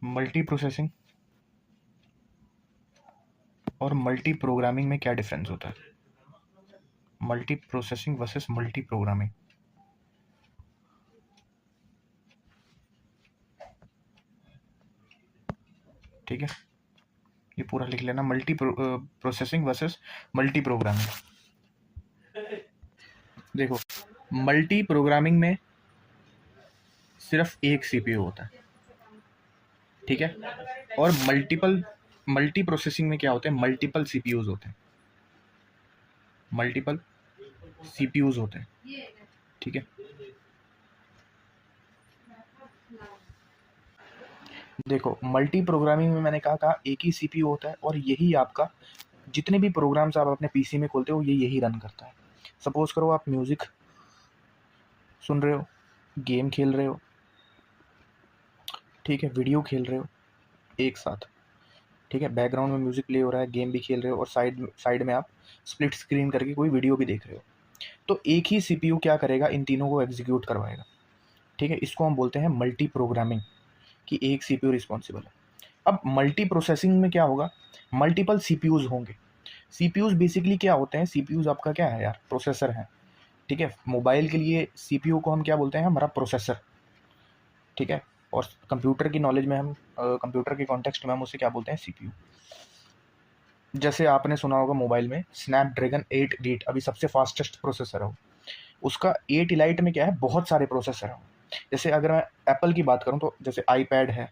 मल्टी प्रोसेसिंग और मल्टी प्रोग्रामिंग में क्या डिफरेंस होता है? Multi processing versus multi programming. ठीक है, ये पूरा लिख लेना, multi processing versus multi programming. देखो, मल्टी प्रोग्रामिंग में सिर्फ एक सीपीयू होता है, ठीक है, और मल्टी प्रोसेसिंग में क्या होते हैं? मल्टीपल सीपीयूज होते हैं, मल्टीपल सीपीयूज होते हैं, ठीक है। देखो, मल्टी प्रोग्रामिंग में मैंने कहा एक ही सीपीयू होता है और यही आपका जितने भी प्रोग्राम्स आप अपने पीसी में खोलते हो ये यही रन करता है। सपोज करो आप म्यूजिक सुन रहे हो, गेम खेल रहे हो, ठीक है, वीडियो खेल रहे हो एक साथ, ठीक है, बैकग्राउंड में म्यूजिक प्ले हो रहा है, गेम भी खेल रहे हो और साइड में आप स्प्लिट स्क्रीन करके कोई वीडियो भी देख रहे हो। तो एक ही सीपीयू क्या करेगा? इन तीनों को एग्जीक्यूट करवाएगा, ठीक है। इसको हम बोलते हैं मल्टी प्रोग्रामिंग, कि एक सीपीयू रिस्पॉन्सिबल है। अब मल्टी प्रोसेसिंग में क्या होगा? मल्टीपल सीपीयूज होंगे। सीपीयूज बेसिकली क्या होते हैं? सीपीयूज आपका क्या है यार? प्रोसेसर है, ठीक है। मोबाइल के लिए सीपीयू को हम क्या बोलते हैं? हमारा प्रोसेसर, ठीक है। और कंप्यूटर की नॉलेज में हम कंप्यूटर के कॉन्टेक्स्ट में हम उसे क्या बोलते हैं? सीपीयू। जैसे आपने सुना होगा मोबाइल में स्नैपड्रैगन 8 एलीट अभी सबसे फास्टेस्ट प्रोसेसर है, उसका 8 एलीट में क्या है? बहुत सारे प्रोसेसर हैं। जैसे अगर मैं एप्पल की बात करूं तो जैसे आईपैड है,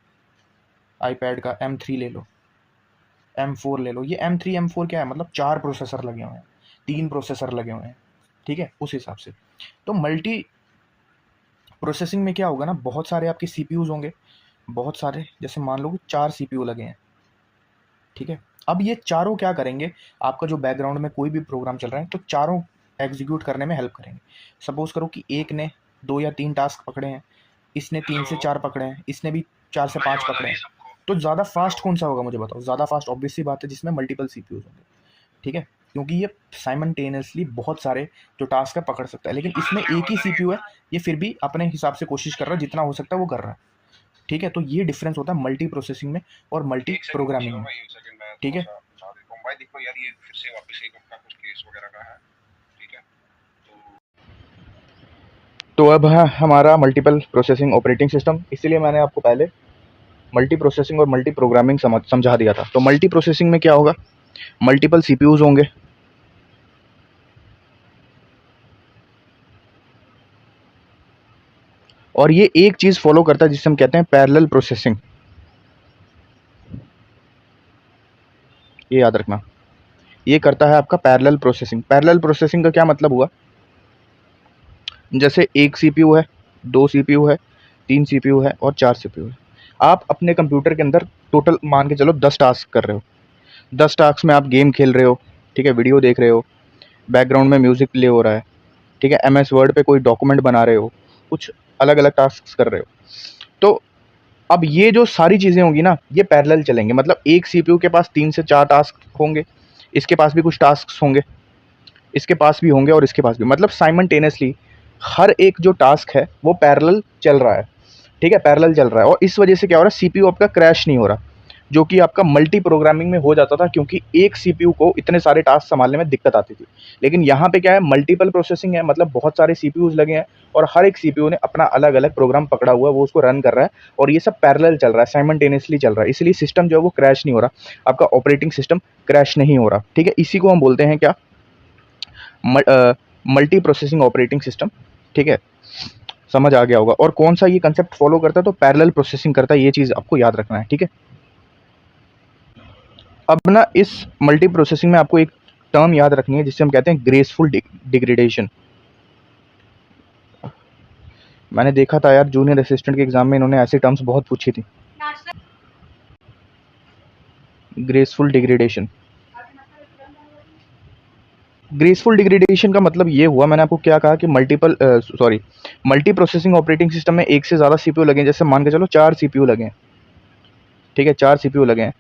आईपैड का M3 ले लो, M4 ले लो। ये M3 M4 क्या है? मतलब 4 प्रोसेसर लगे हुए हैं, 3 प्रोसेसर लगे हुए हैं, ठीक है, उस हिसाब से। तो मल्टी प्रोसेसिंग में क्या होगा ना, बहुत सारे आपके सीपीयूज होंगे, बहुत सारे, जैसे मान लो 4 सीपीयू लगे हैं, ठीक है। अब ये चारों क्या करेंगे? आपका जो बैकग्राउंड में कोई भी प्रोग्राम चल रहा है तो चारों एग्जीक्यूट करने में हेल्प करेंगे। सपोज करो कि एक ने 2 या 3 टास्क पकड़े हैं, इसने 3 से 4 पकड़े हैं, इसने भी 4 से 5 पकड़े हैं, तो ज़्यादा फास्ट कौन सा होगा? मुझे बताओ। ज़्यादा फास्ट ऑब्वियस सी बात है जिसमें मल्टीपल सीपीयूज होंगे, ठीक है, क्योंकि ये साइमल्टेनियसली बहुत सारे जो टास्क है पकड़ सकता है। लेकिन इसमें एक ही सीपीयू है, ये फिर भी अपने हिसाब से कोशिश कर रहा है, जितना हो सकता है वो कर रहा है, ठीक है। तो ये डिफरेंस होता है मल्टी प्रोसेसिंग में और मल्टी प्रोग्रामिंग में, ठीक है। देखो यार, ये फिर से वापस एक अपना कुछ केस वगैरह का है, ठीक है। तो अब है हमारा मल्टीपल प्रोसेसिंग ऑपरेटिंग सिस्टम। इसीलिए मैंने आपको पहले मल्टी प्रोसेसिंग और मल्टी प्रोग्रामिंग समझा दिया था। तो मल्टी प्रोसेसिंग में क्या होगा? मल्टीपल सीपीयूज होंगे, और ये एक चीज़ फॉलो करता है जिसे हम कहते हैं पैरेलल प्रोसेसिंग। ये याद रखना, ये करता है आपका पैरेलल प्रोसेसिंग। पैरेलल प्रोसेसिंग का क्या मतलब हुआ? जैसे एक सीपीयू है, 2 सीपीयू है, 3 सीपीयू है और 4 सीपीयू है। आप अपने कंप्यूटर के अंदर टोटल मान के चलो 10 टास्क कर रहे हो। 10 टास्क में आप गेम खेल रहे हो, ठीक है, वीडियो देख रहे हो, बैकग्राउंड में म्यूजिक प्ले हो रहा है, ठीक है, MS वर्ड पे कोई डॉक्यूमेंट बना रहे हो, कुछ अलग अलग टास्क कर रहे हो। तो अब ये जो सारी चीज़ें होंगी ना, ये पैरेलल चलेंगे। मतलब एक सीपीयू के पास 3 से 4 टास्क होंगे, इसके पास भी कुछ टास्क होंगे, इसके पास भी होंगे और इसके पास भी। मतलब साइमल्टेनियसली हर एक जो टास्क है वो पैरेलल चल रहा है, ठीक है, पैरेलल चल रहा है। और इस वजह से क्या हो रहा है? सीपीयू आपका क्रैश नहीं हो रहा, जो कि आपका मल्टी प्रोग्रामिंग में हो जाता था, क्योंकि एक सीपीयू को इतने सारे टास्क संभालने में दिक्कत आती थी। लेकिन यहाँ पे क्या है? मल्टीपल प्रोसेसिंग है, मतलब बहुत सारे सीपीयूज लगे हैं और हर एक सीपीयू ने अपना अलग अलग प्रोग्राम पकड़ा हुआ है, वो उसको रन कर रहा है और ये सब पैरेलल चल रहा है, साइमल्टेनियसली चल रहा है। इसलिए सिस्टम जो है वो क्रैश नहीं हो रहा, आपका ऑपरेटिंग सिस्टम क्रैश नहीं हो रहा, ठीक है। इसी को हम बोलते हैं क्या? मल्टी प्रोसेसिंग ऑपरेटिंग सिस्टम, ठीक है। समझ आ गया होगा। और कौन सा ये कंसेप्ट फॉलो करता है? तो पैरेलल प्रोसेसिंग करता है। ये चीज़ आपको याद रखना है, ठीक है। अब ना इस मल्टी प्रोसेसिंग में आपको एक टर्म याद रखनी है जिसे हम कहते हैं ग्रेसफुल डिग्रेडेशन। मैंने देखा था यार जूनियर असिस्टेंट के एग्जाम में इन्होंने ऐसे टर्म्स बहुत पूछी थी। ग्रेसफुल डिग्रेडेशन, ग्रेसफुल डिग्रेडेशन का मतलब ये हुआ, मैंने आपको क्या कहा कि मल्टी प्रोसेसिंग ऑपरेटिंग सिस्टम में एक से ज़्यादा सीपीयू लगे हैं। जैसे मान के चलो 4 सीपीयू लगे हैं, ठीक है, 4 सीपीयू लगे हैं।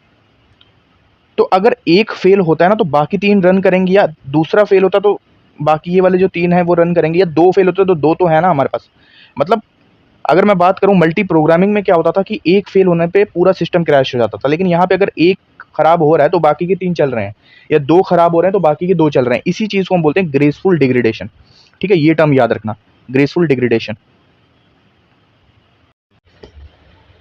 तो अगर एक फेल होता है ना तो बाकी 3 रन करेंगे, या दूसरा फेल होता तो बाकी ये वाले जो 3 हैं वो रन करेंगे, या 2 फेल होते तो 2 तो है ना हमारे पास। मतलब अगर मैं बात करूँ मल्टी प्रोग्रामिंग में क्या होता था कि एक फेल होने पे पूरा सिस्टम क्रैश हो जाता था, लेकिन यहाँ पे अगर एक खराब हो रहा है तो बाकी के 3 चल रहे हैं, या 2 खराब हो रहे हैं तो बाकी के 2 चल रहे हैं। इसी चीज़ को हम बोलते हैं ग्रेसफुल डिग्रेडेशन। ठीक है, ये टर्म याद रखना, ग्रेसफुल डिग्रेडेशन।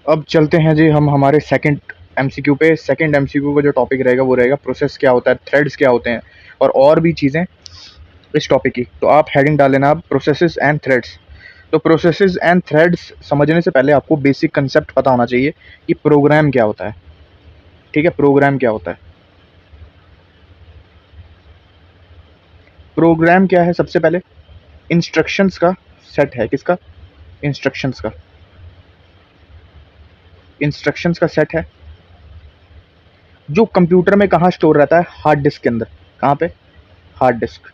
अब चलते हैं जी हम हमारे सेकंड एमसीक्यू पे। सेकंड एमसीक्यू का जो टॉपिक रहेगा वो रहेगा प्रोसेस क्या होता है, थ्रेड्स क्या होते हैं, और भी चीज़ें इस टॉपिक की। तो आप हेडिंग डाल लेना आप प्रोसेसेस एंड थ्रेड्स। तो प्रोसेसेस एंड थ्रेड्स समझने से पहले आपको बेसिक कंसेप्ट पता होना चाहिए कि प्रोग्राम क्या होता है। ठीक है, प्रोग्राम क्या होता है। प्रोग्राम क्या है? सबसे पहले इंस्ट्रक्शंस का सेट है। किसका? इंस्ट्रक्शंस का। इंस्ट्रक्शंस का सेट है जो कंप्यूटर में कहाँ स्टोर रहता है? हार्ड डिस्क के अंदर। कहाँ पे? Hard disk.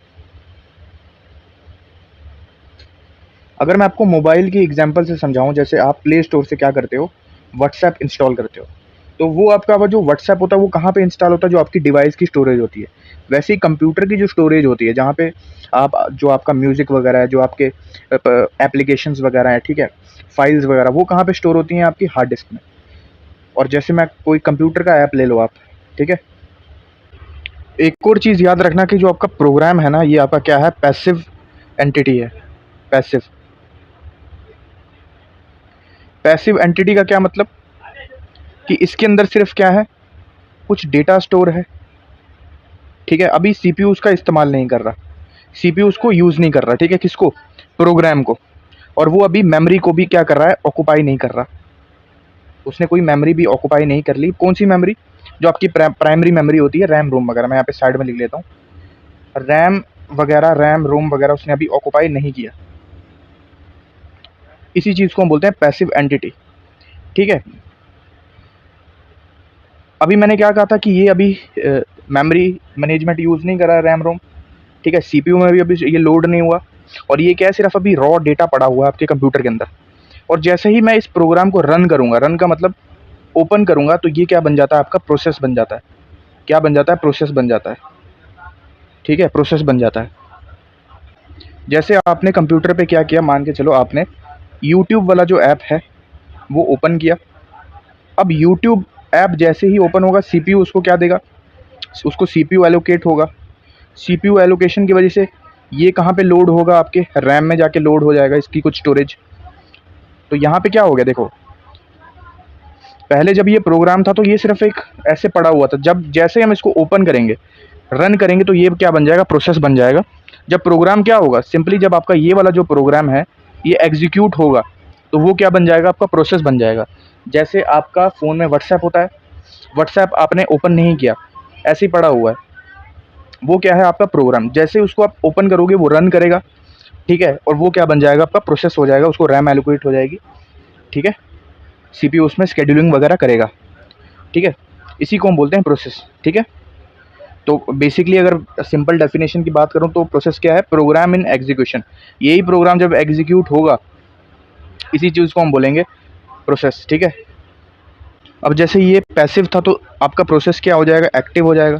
अगर मैं आपको मोबाइल की एग्जांपल से समझाऊं, जैसे आप प्ले स्टोर से क्या करते हो, व्हाट्सएप इंस्टॉल करते हो, तो वो आपका वो जो व्हाट्सएप होता है वो कहाँ पे इंस्टॉल होता है? जो आपकी डिवाइस की स्टोरेज होती है। वैसे ही कंप्यूटर की जो स्टोरेज होती है, जहाँ पे आप जो आपका म्यूजिक वगैरह है, जो आपके एप्लीकेशंस वगैरह है, ठीक है, फाइल्स वगैरह, वो कहाँ पे स्टोर होती हैं? आपकी हार्ड डिस्क में। और जैसे मैं कोई कंप्यूटर का ऐप ले लो आप, ठीक है। एक और चीज़ याद रखना कि जो आपका प्रोग्राम है ना, ये आपका क्या है? पैसिव एंटिटी है। पैसिव। पैसिव एंटिटी का क्या मतलब? कि इसके अंदर सिर्फ क्या है? कुछ डेटा स्टोर है। ठीक है, अभी सीपीयू उसका इस्तेमाल नहीं कर रहा, सीपीयू उसको यूज़ नहीं कर रहा। ठीक है, किसको? प्रोग्राम को। और वो अभी मेमोरी को भी क्या कर रहा है? ऑक्युपाई नहीं कर रहा। उसने कोई मेमोरी भी ऑक्युपाई नहीं कर ली। कौन सी मेमोरी? जो आपकी प्राइमरी मेमोरी होती है, रैम रोम वगैरह। मैं यहाँ पे साइड में लिख लेता हूँ, रैम वगैरह, रैम रोम वगैरह उसने अभी ऑक्युपाई नहीं किया। इसी चीज़ को हम बोलते हैं पैसिव एंटिटी। ठीक है, अभी मैंने क्या कहा था कि ये अभी मेमोरी मैनेजमेंट यूज़ नहीं कर रहा है, रैम रोम। ठीक है, सीपीयू में भी अभी ये लोड नहीं हुआ, और ये क्या है? सिर्फ अभी रॉ डेटा पड़ा हुआ है आपके कंप्यूटर के अंदर। और जैसे ही मैं इस प्रोग्राम को रन करूँगा, रन का मतलब ओपन करूँगा, तो ये क्या बन जाता है? आपका प्रोसेस बन जाता है। क्या बन जाता है? प्रोसेस बन जाता है। ठीक है, प्रोसेस बन जाता है। जैसे आपने कंप्यूटर पे क्या किया, मान के चलो आपने यूट्यूब वाला जो ऐप है वो ओपन किया। अब यूट्यूब ऐप जैसे ही ओपन होगा, सीपीयू उसको क्या देगा? उसको सीपीयू एलोकेट होगा। सीपीयू एलोकेशन की वजह से ये कहाँ पे लोड होगा? आपके रैम में जाके लोड हो जाएगा, इसकी कुछ स्टोरेज। तो यहाँ पे क्या हो गया? देखो, पहले जब ये प्रोग्राम था तो ये सिर्फ एक ऐसे पड़ा हुआ था। जब जैसे हम इसको ओपन करेंगे, रन करेंगे, तो ये क्या बन जाएगा? प्रोसेस बन जाएगा। जब प्रोग्राम क्या होगा? सिंपली जब आपका ये वाला जो प्रोग्राम है ये एग्जीक्यूट होगा, तो वो क्या बन जाएगा? आपका प्रोसेस बन जाएगा। जैसे आपका फ़ोन में व्हाट्सएप होता है, व्हाट्सएप आपने ओपन नहीं किया, ऐसे ही पड़ा हुआ है, वो क्या है? आपका प्रोग्राम। जैसे उसको आप ओपन करोगे वो रन करेगा। ठीक है, और वो क्या बन जाएगा? आपका प्रोसेस हो जाएगा, उसको रैम एलोकेट हो जाएगी। ठीक है, सीपीयू उसमें शेड्यूलिंग वगैरह करेगा। ठीक है, इसी को हम बोलते हैं प्रोसेस। ठीक है, तो बेसिकली अगर सिंपल डेफिनेशन की बात करूं तो प्रोसेस क्या है? Program in execution. यही प्रोग्राम जब एग्जीक्यूट होगा, इसी चीज़ को हम बोलेंगे प्रोसेस। ठीक है, अब जैसे ये पैसिव था तो आपका प्रोसेस क्या हो जाएगा? एक्टिव हो जाएगा।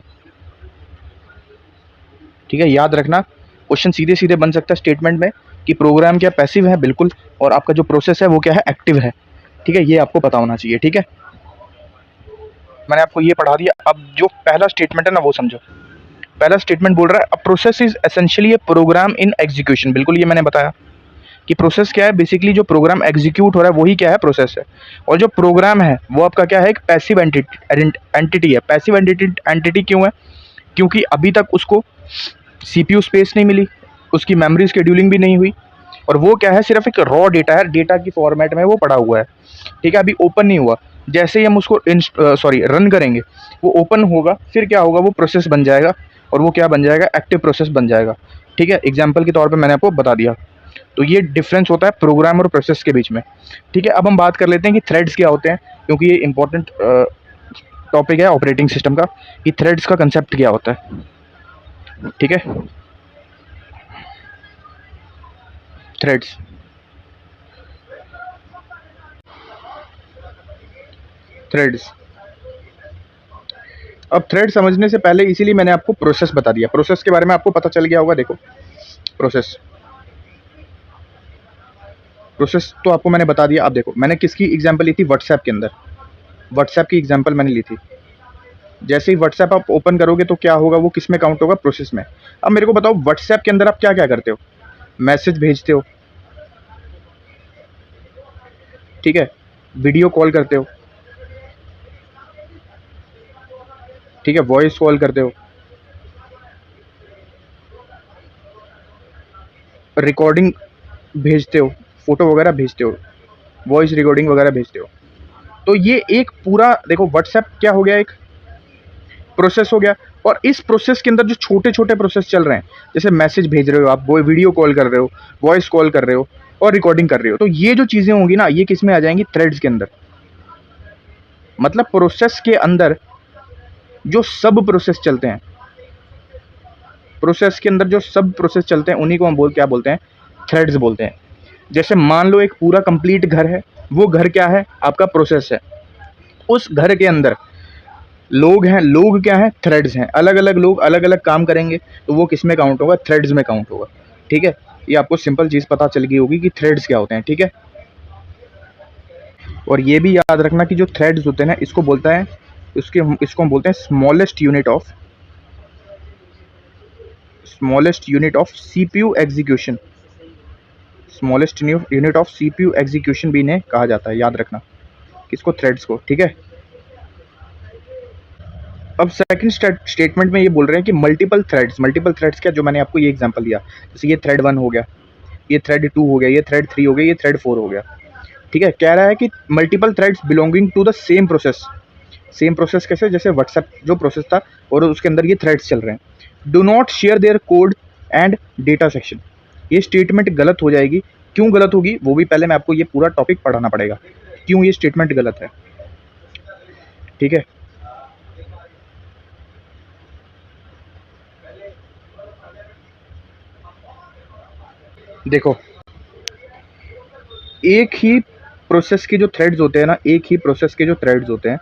ठीक है, याद रखना, क्वेश्चन सीधे सीधे बन सकता है स्टेटमेंट में कि प्रोग्राम क्या पैसिव है, बिल्कुल, और आपका जो प्रोसेस है वो क्या है? एक्टिव है। ठीक है, ये आपको पता होना चाहिए। ठीक है, मैंने आपको ये पढ़ा दिया। अब जो पहला स्टेटमेंट है ना वो समझो। पहला स्टेटमेंट बोल रहा है, a process is essentially a program in execution. बिल्कुल, ये मैंने बताया कि प्रोसेस क्या है? बेसिकली जो प्रोग्राम एग्जीक्यूट हो रहा है वही क्या है? प्रोसेस है। और जो प्रोग्राम है वो आपका क्या है? एक पैसिव एंटिटी है। पैसिव एंटिटी क्यों है? क्योंकि अभी तक उसको सीपीयू स्पेस नहीं मिली, उसकी मेमोरी शेड्यूलिंग भी नहीं हुई, और वो क्या है? सिर्फ एक रॉ डेटा है, डेटा की फॉर्मेट में वो पड़ा हुआ है। ठीक है, अभी ओपन नहीं हुआ। जैसे ही हम उसको रन करेंगे, वो ओपन होगा, फिर क्या होगा? वो प्रोसेस बन जाएगा, और वो क्या बन जाएगा? एक्टिव प्रोसेस बन जाएगा। ठीक है, एग्जाम्पल के तौर पे मैंने आपको बता दिया। तो ये डिफरेंस होता है प्रोग्राम और प्रोसेस के बीच में। ठीक है, अब हम बात कर लेते हैं कि थ्रेड्स क्या होते हैं, क्योंकि ये इंपॉर्टेंट टॉपिक है ऑपरेटिंग सिस्टम का, कि थ्रेड्स का कंसेप्ट क्या होता है। ठीक है, थ्रेड्स। थ्रेड्स। अब थ्रेड समझने से पहले इसीलिए मैंने आपको प्रोसेस बता दिया। प्रोसेस के बारे में आपको पता चल गया होगा। देखो, प्रोसेस प्रोसेस तो आपको मैंने बता दिया। अब देखो मैंने किसकी एग्जांपल ली थी, व्हाट्सएप के अंदर, व्हाट्सएप की एग्जांपल मैंने ली थी। जैसे ही व्हाट्सएप आप ओपन करोगे तो क्या होगा, वो किस में काउंट होगा, प्रोसेस में। अब मेरे को बताओ व्हाट्सएप के अंदर आप क्या क्या करते हो, मैसेज भेजते हो, ठीक है, वीडियो कॉल करते हो, ठीक है, वॉइस कॉल करते हो, रिकॉर्डिंग भेजते हो, फोटो वगैरह भेजते हो, वॉइस रिकॉर्डिंग वगैरह भेजते हो। तो ये एक पूरा देखो व्हाट्सएप क्या हो गया, एक प्रोसेस हो गया। और इस प्रोसेस के अंदर जो छोटे छोटे प्रोसेस चल रहे हैं, जैसे मैसेज भेज रहे हो आप, वो वीडियो कॉल कर रहे हो, वॉइस कॉल कर रहे हो और रिकॉर्डिंग कर रहे हो, तो ये जो चीज़ें होंगी ना, ये किस में आ जाएंगी, थ्रेड्स के अंदर। मतलब प्रोसेस के अंदर जो सब प्रोसेस चलते हैं, प्रोसेस के अंदर जो सब प्रोसेस चलते हैं उन्हीं को हम क्या बोलते हैं, थ्रेड्स बोलते हैं। जैसे मान लो एक पूरा कंप्लीट घर है, वो घर क्या है, आपका प्रोसेस है। उस घर के अंदर लोग हैं, लोग क्या हैं, थ्रेड्स हैं। अलग अलग लोग अलग अलग काम करेंगे, तो वो किस में काउंट होगा, थ्रेड्स में काउंट होगा। ठीक है, ये आपको सिंपल चीज़ पता चल गई होगी कि थ्रेड्स क्या होते हैं। ठीक है, और ये भी याद रखना कि जो थ्रेड्स होते हैं ना, इसको बोलता है, इसको हम बोलते हैं smallest unit of CPU execution. Smallest unit of CPU execution भी इन्हें कहा जाता है, याद रखना किसको, थ्रेड्स को। ठीक है, अब सेकंड स्टेटमेंट में ये बोल रहे हैं कि मल्टीपल थ्रेड्स क्या, जो मैंने आपको ये एग्जांपल दिया, जैसे ये थ्रेड 1 हो गया, ये थ्रेड 2 हो गया, ये थ्रेड 3 हो गया, ये थ्रेड 4 हो गया। ठीक है, कह रहा है कि multiple threads belonging to the same process. Same process कैसे, जैसे व्हाट्सएप जो प्रोसेस था और उसके अंदर ये थ्रेड्स चल रहे हैं। Do not share their code and data section. ये स्टेटमेंट गलत हो जाएगी। क्यों गलत होगी, वो भी पहले मैं आपको ये पूरा टॉपिक पढ़ाना पड़ेगा, क्यों ये स्टेटमेंट गलत है। ठीक है, देखो एक ही प्रोसेस के जो थ्रेड्स होते हैं ना, एक ही प्रोसेस के जो थ्रेड्स होते हैं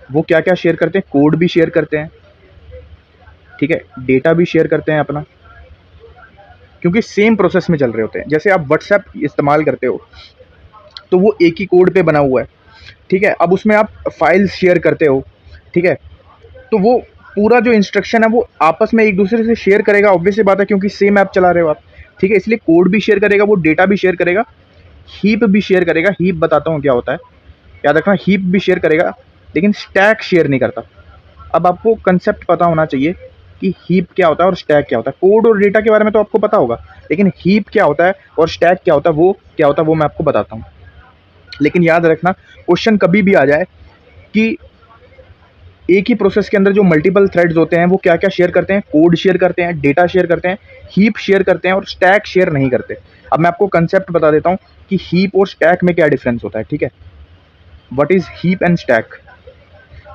वो क्या क्या शेयर करते हैं, कोड भी शेयर करते हैं, ठीक है, डेटा भी शेयर करते हैं अपना, क्योंकि सेम प्रोसेस में चल रहे होते हैं। जैसे आप व्हाट्सएप इस्तेमाल करते हो तो वो एक ही कोड पे बना हुआ है, ठीक है। अब उसमें आप फाइल्स शेयर करते हो, ठीक है, तो वो पूरा जो इंस्ट्रक्शन है वो आपस में एक दूसरे से शेयर करेगा, ऑब्वियस सी बात है, क्योंकि सेम ऐप चला रहे हो आप, ठीक है। इसलिए कोड भी शेयर करेगा, वो डेटा भी शेयर करेगा, हीप भी शेयर करेगा। हीप बताता हूँ क्या होता है, याद रखना, हीप भी शेयर करेगा लेकिन स्टैक शेयर नहीं करता। अब आपको कंसेप्ट पता होना चाहिए कि हीप क्या होता है और स्टैक क्या होता है। कोड और डेटा के बारे में तो आपको पता होगा, लेकिन हीप क्या होता है और स्टैक क्या होता है, वो क्या होता है, वो मैं आपको बताता हूँ। लेकिन याद रखना, क्वेश्चन कभी भी आ जाए कि एक ही प्रोसेस के अंदर जो मल्टीपल थ्रेड्स होते हैं वो क्या क्या शेयर करते हैं, कोड शेयर करते हैं, डेटा शेयर करते हैं, हीप शेयर करते हैं और स्टैक शेयर नहीं करते। अब मैं आपको कंसेप्ट बता देता हूँ कि हीप और स्टैक में क्या डिफरेंस होता है। ठीक है, what is heap and stack.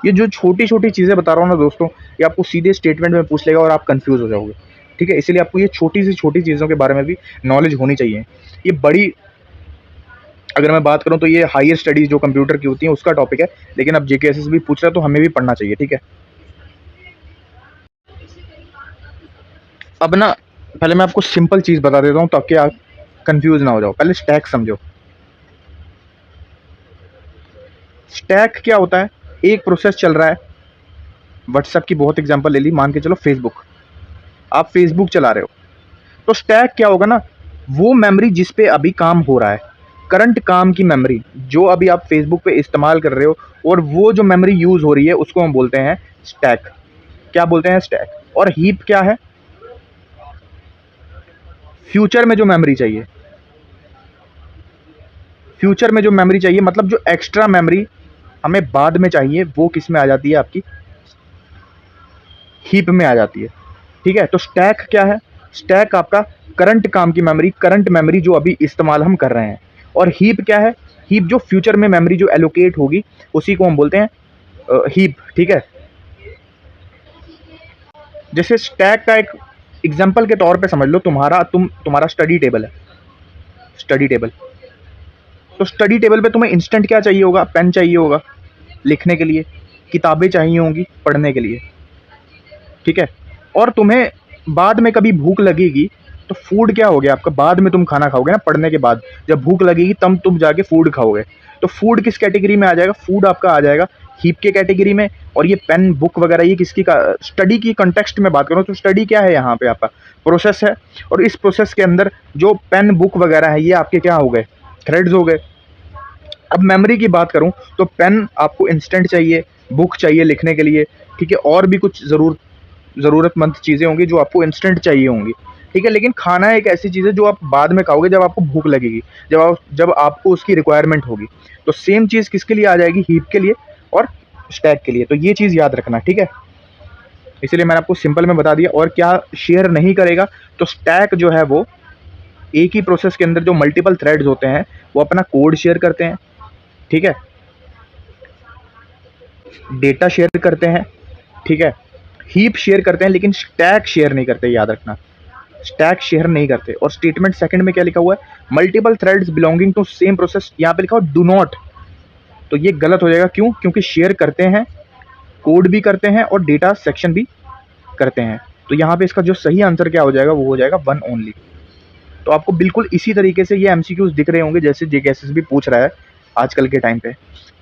ये जो छोटी छोटी चीज़ें बता रहा हूँ ना दोस्तों, ये आपको सीधे स्टेटमेंट में पूछ लेगा और आप कंफ्यूज हो जाओगे। ठीक है, इसलिए आपको ये छोटी से छोटी चीज़ों के बारे में भी नॉलेज होनी चाहिए। ये बड़ी, अगर मैं बात करूँ तो ये हायर स्टडीज़ जो कंप्यूटर की होती हैं उसका टॉपिक है, लेकिन अब जेकेएसएस भी पूछ रहा है तो हमें भी पढ़ना चाहिए। ठीक है, अब ना पहले मैं आपको सिंपल चीज़ बता देता हूँ ताकि आप कंफ्यूज ना हो जाओ। पहले स्टैक समझो। स्टैक क्या होता है, एक प्रोसेस चल रहा है, व्हाट्सएप की बहुत एग्जांपल ले ली, मान के चलो फेसबुक, आप फेसबुक चला रहे हो, तो स्टैक क्या होगा ना, वो मेमोरी जिस पे अभी काम हो रहा है, करंट काम की मेमोरी जो अभी आप फेसबुक पे इस्तेमाल कर रहे हो, और वो जो मेमोरी यूज़ हो रही है उसको हम बोलते हैं स्टैक। क्या बोलते हैं, स्टैक। और हीप क्या है, फ्यूचर में जो मेमोरी चाहिए, फ्यूचर में जो मेमोरी चाहिए, मतलब जो एक्स्ट्रा मेमोरी हमें बाद में चाहिए, वो किस में आ जाती है, आपकी हीप में आ जाती है। ठीक है, तो स्टैक क्या है, स्टैक आपका करंट काम की मेमोरी, करंट मेमोरी जो अभी इस्तेमाल हम कर रहे हैं। और हीप क्या है, हीप जो फ्यूचर में मेमोरी जो एलोकेट होगी उसी को हम बोलते हैं हीप। ठीक है, जैसे स्टैक का एक एग्जांपल के तौर पे समझ लो, तुम्हारा स्टडी टेबल है, स्टडी टेबल। तो स्टडी टेबल पे तुम्हें इंस्टेंट क्या चाहिए होगा, पेन चाहिए होगा लिखने के लिए, किताबें चाहिए होंगी पढ़ने के लिए, ठीक है। और तुम्हें बाद में कभी भूख लगेगी तो फूड क्या हो गया आपका, बाद में तुम खाना खाओगे ना, पढ़ने के बाद जब भूख लगेगी तब तुम जाके फूड खाओगे। तो फूड किस कैटेगरी में आ जाएगा, फूड आपका आ जाएगा हीप के कैटेगरी में। और ये पेन बुक वगैरह ये किसकी का, स्टडी की कंटेक्स्ट में बात करूँ तो स्टडी क्या है यहाँ पे आपका प्रोसेस है। और इस प्रोसेस के अंदर जो पेन बुक वगैरह है ये आपके क्या हो गए, थ्रेड्स हो गए। अब मेमोरी की बात करूं तो पेन आपको इंस्टेंट चाहिए, बुक चाहिए लिखने के लिए, ठीक है, और भी कुछ ज़रूरतमंद चीज़ें होंगी जो आपको इंस्टेंट चाहिए होंगी, ठीक है। लेकिन खाना एक ऐसी चीज़ है जो आप बाद में खाओगे जब आपको भूख लगेगी, जब आपको उसकी रिक्वायरमेंट होगी। तो सेम चीज़ किसके लिए आ जाएगी, हीप के लिए और स्टैक के लिए। तो ये चीज़ याद रखना, ठीक है। इसलिए मैंने आपको सिंपल में बता दिया। और क्या शेयर नहीं करेगा, तो स्टैक जो है वो एक ही प्रोसेस के अंदर जो मल्टीपल थ्रेड्स होते हैं वो अपना कोड शेयर करते हैं, ठीक है, डेटा शेयर करते हैं, ठीक है, हीप शेयर करते हैं, लेकिन स्टैक शेयर नहीं करते, याद रखना, स्टैक शेयर नहीं करते। और स्टेटमेंट सेकंड में क्या लिखा हुआ है, multiple threads belonging to same process, यहाँ पे लिखा हुआ डू नॉट, तो ये गलत हो जाएगा। क्यों, क्योंकि शेयर करते हैं, कोड भी करते हैं और डेटा सेक्शन भी करते हैं। तो यहाँ पे इसका जो सही आंसर क्या हो जाएगा, वो हो जाएगा वन ओनली। तो आपको बिल्कुल इसी तरीके से ये एमसीक्यूज दिख रहे होंगे जैसे जेकेएसएस भी पूछ रहा है आजकल के टाइम पे,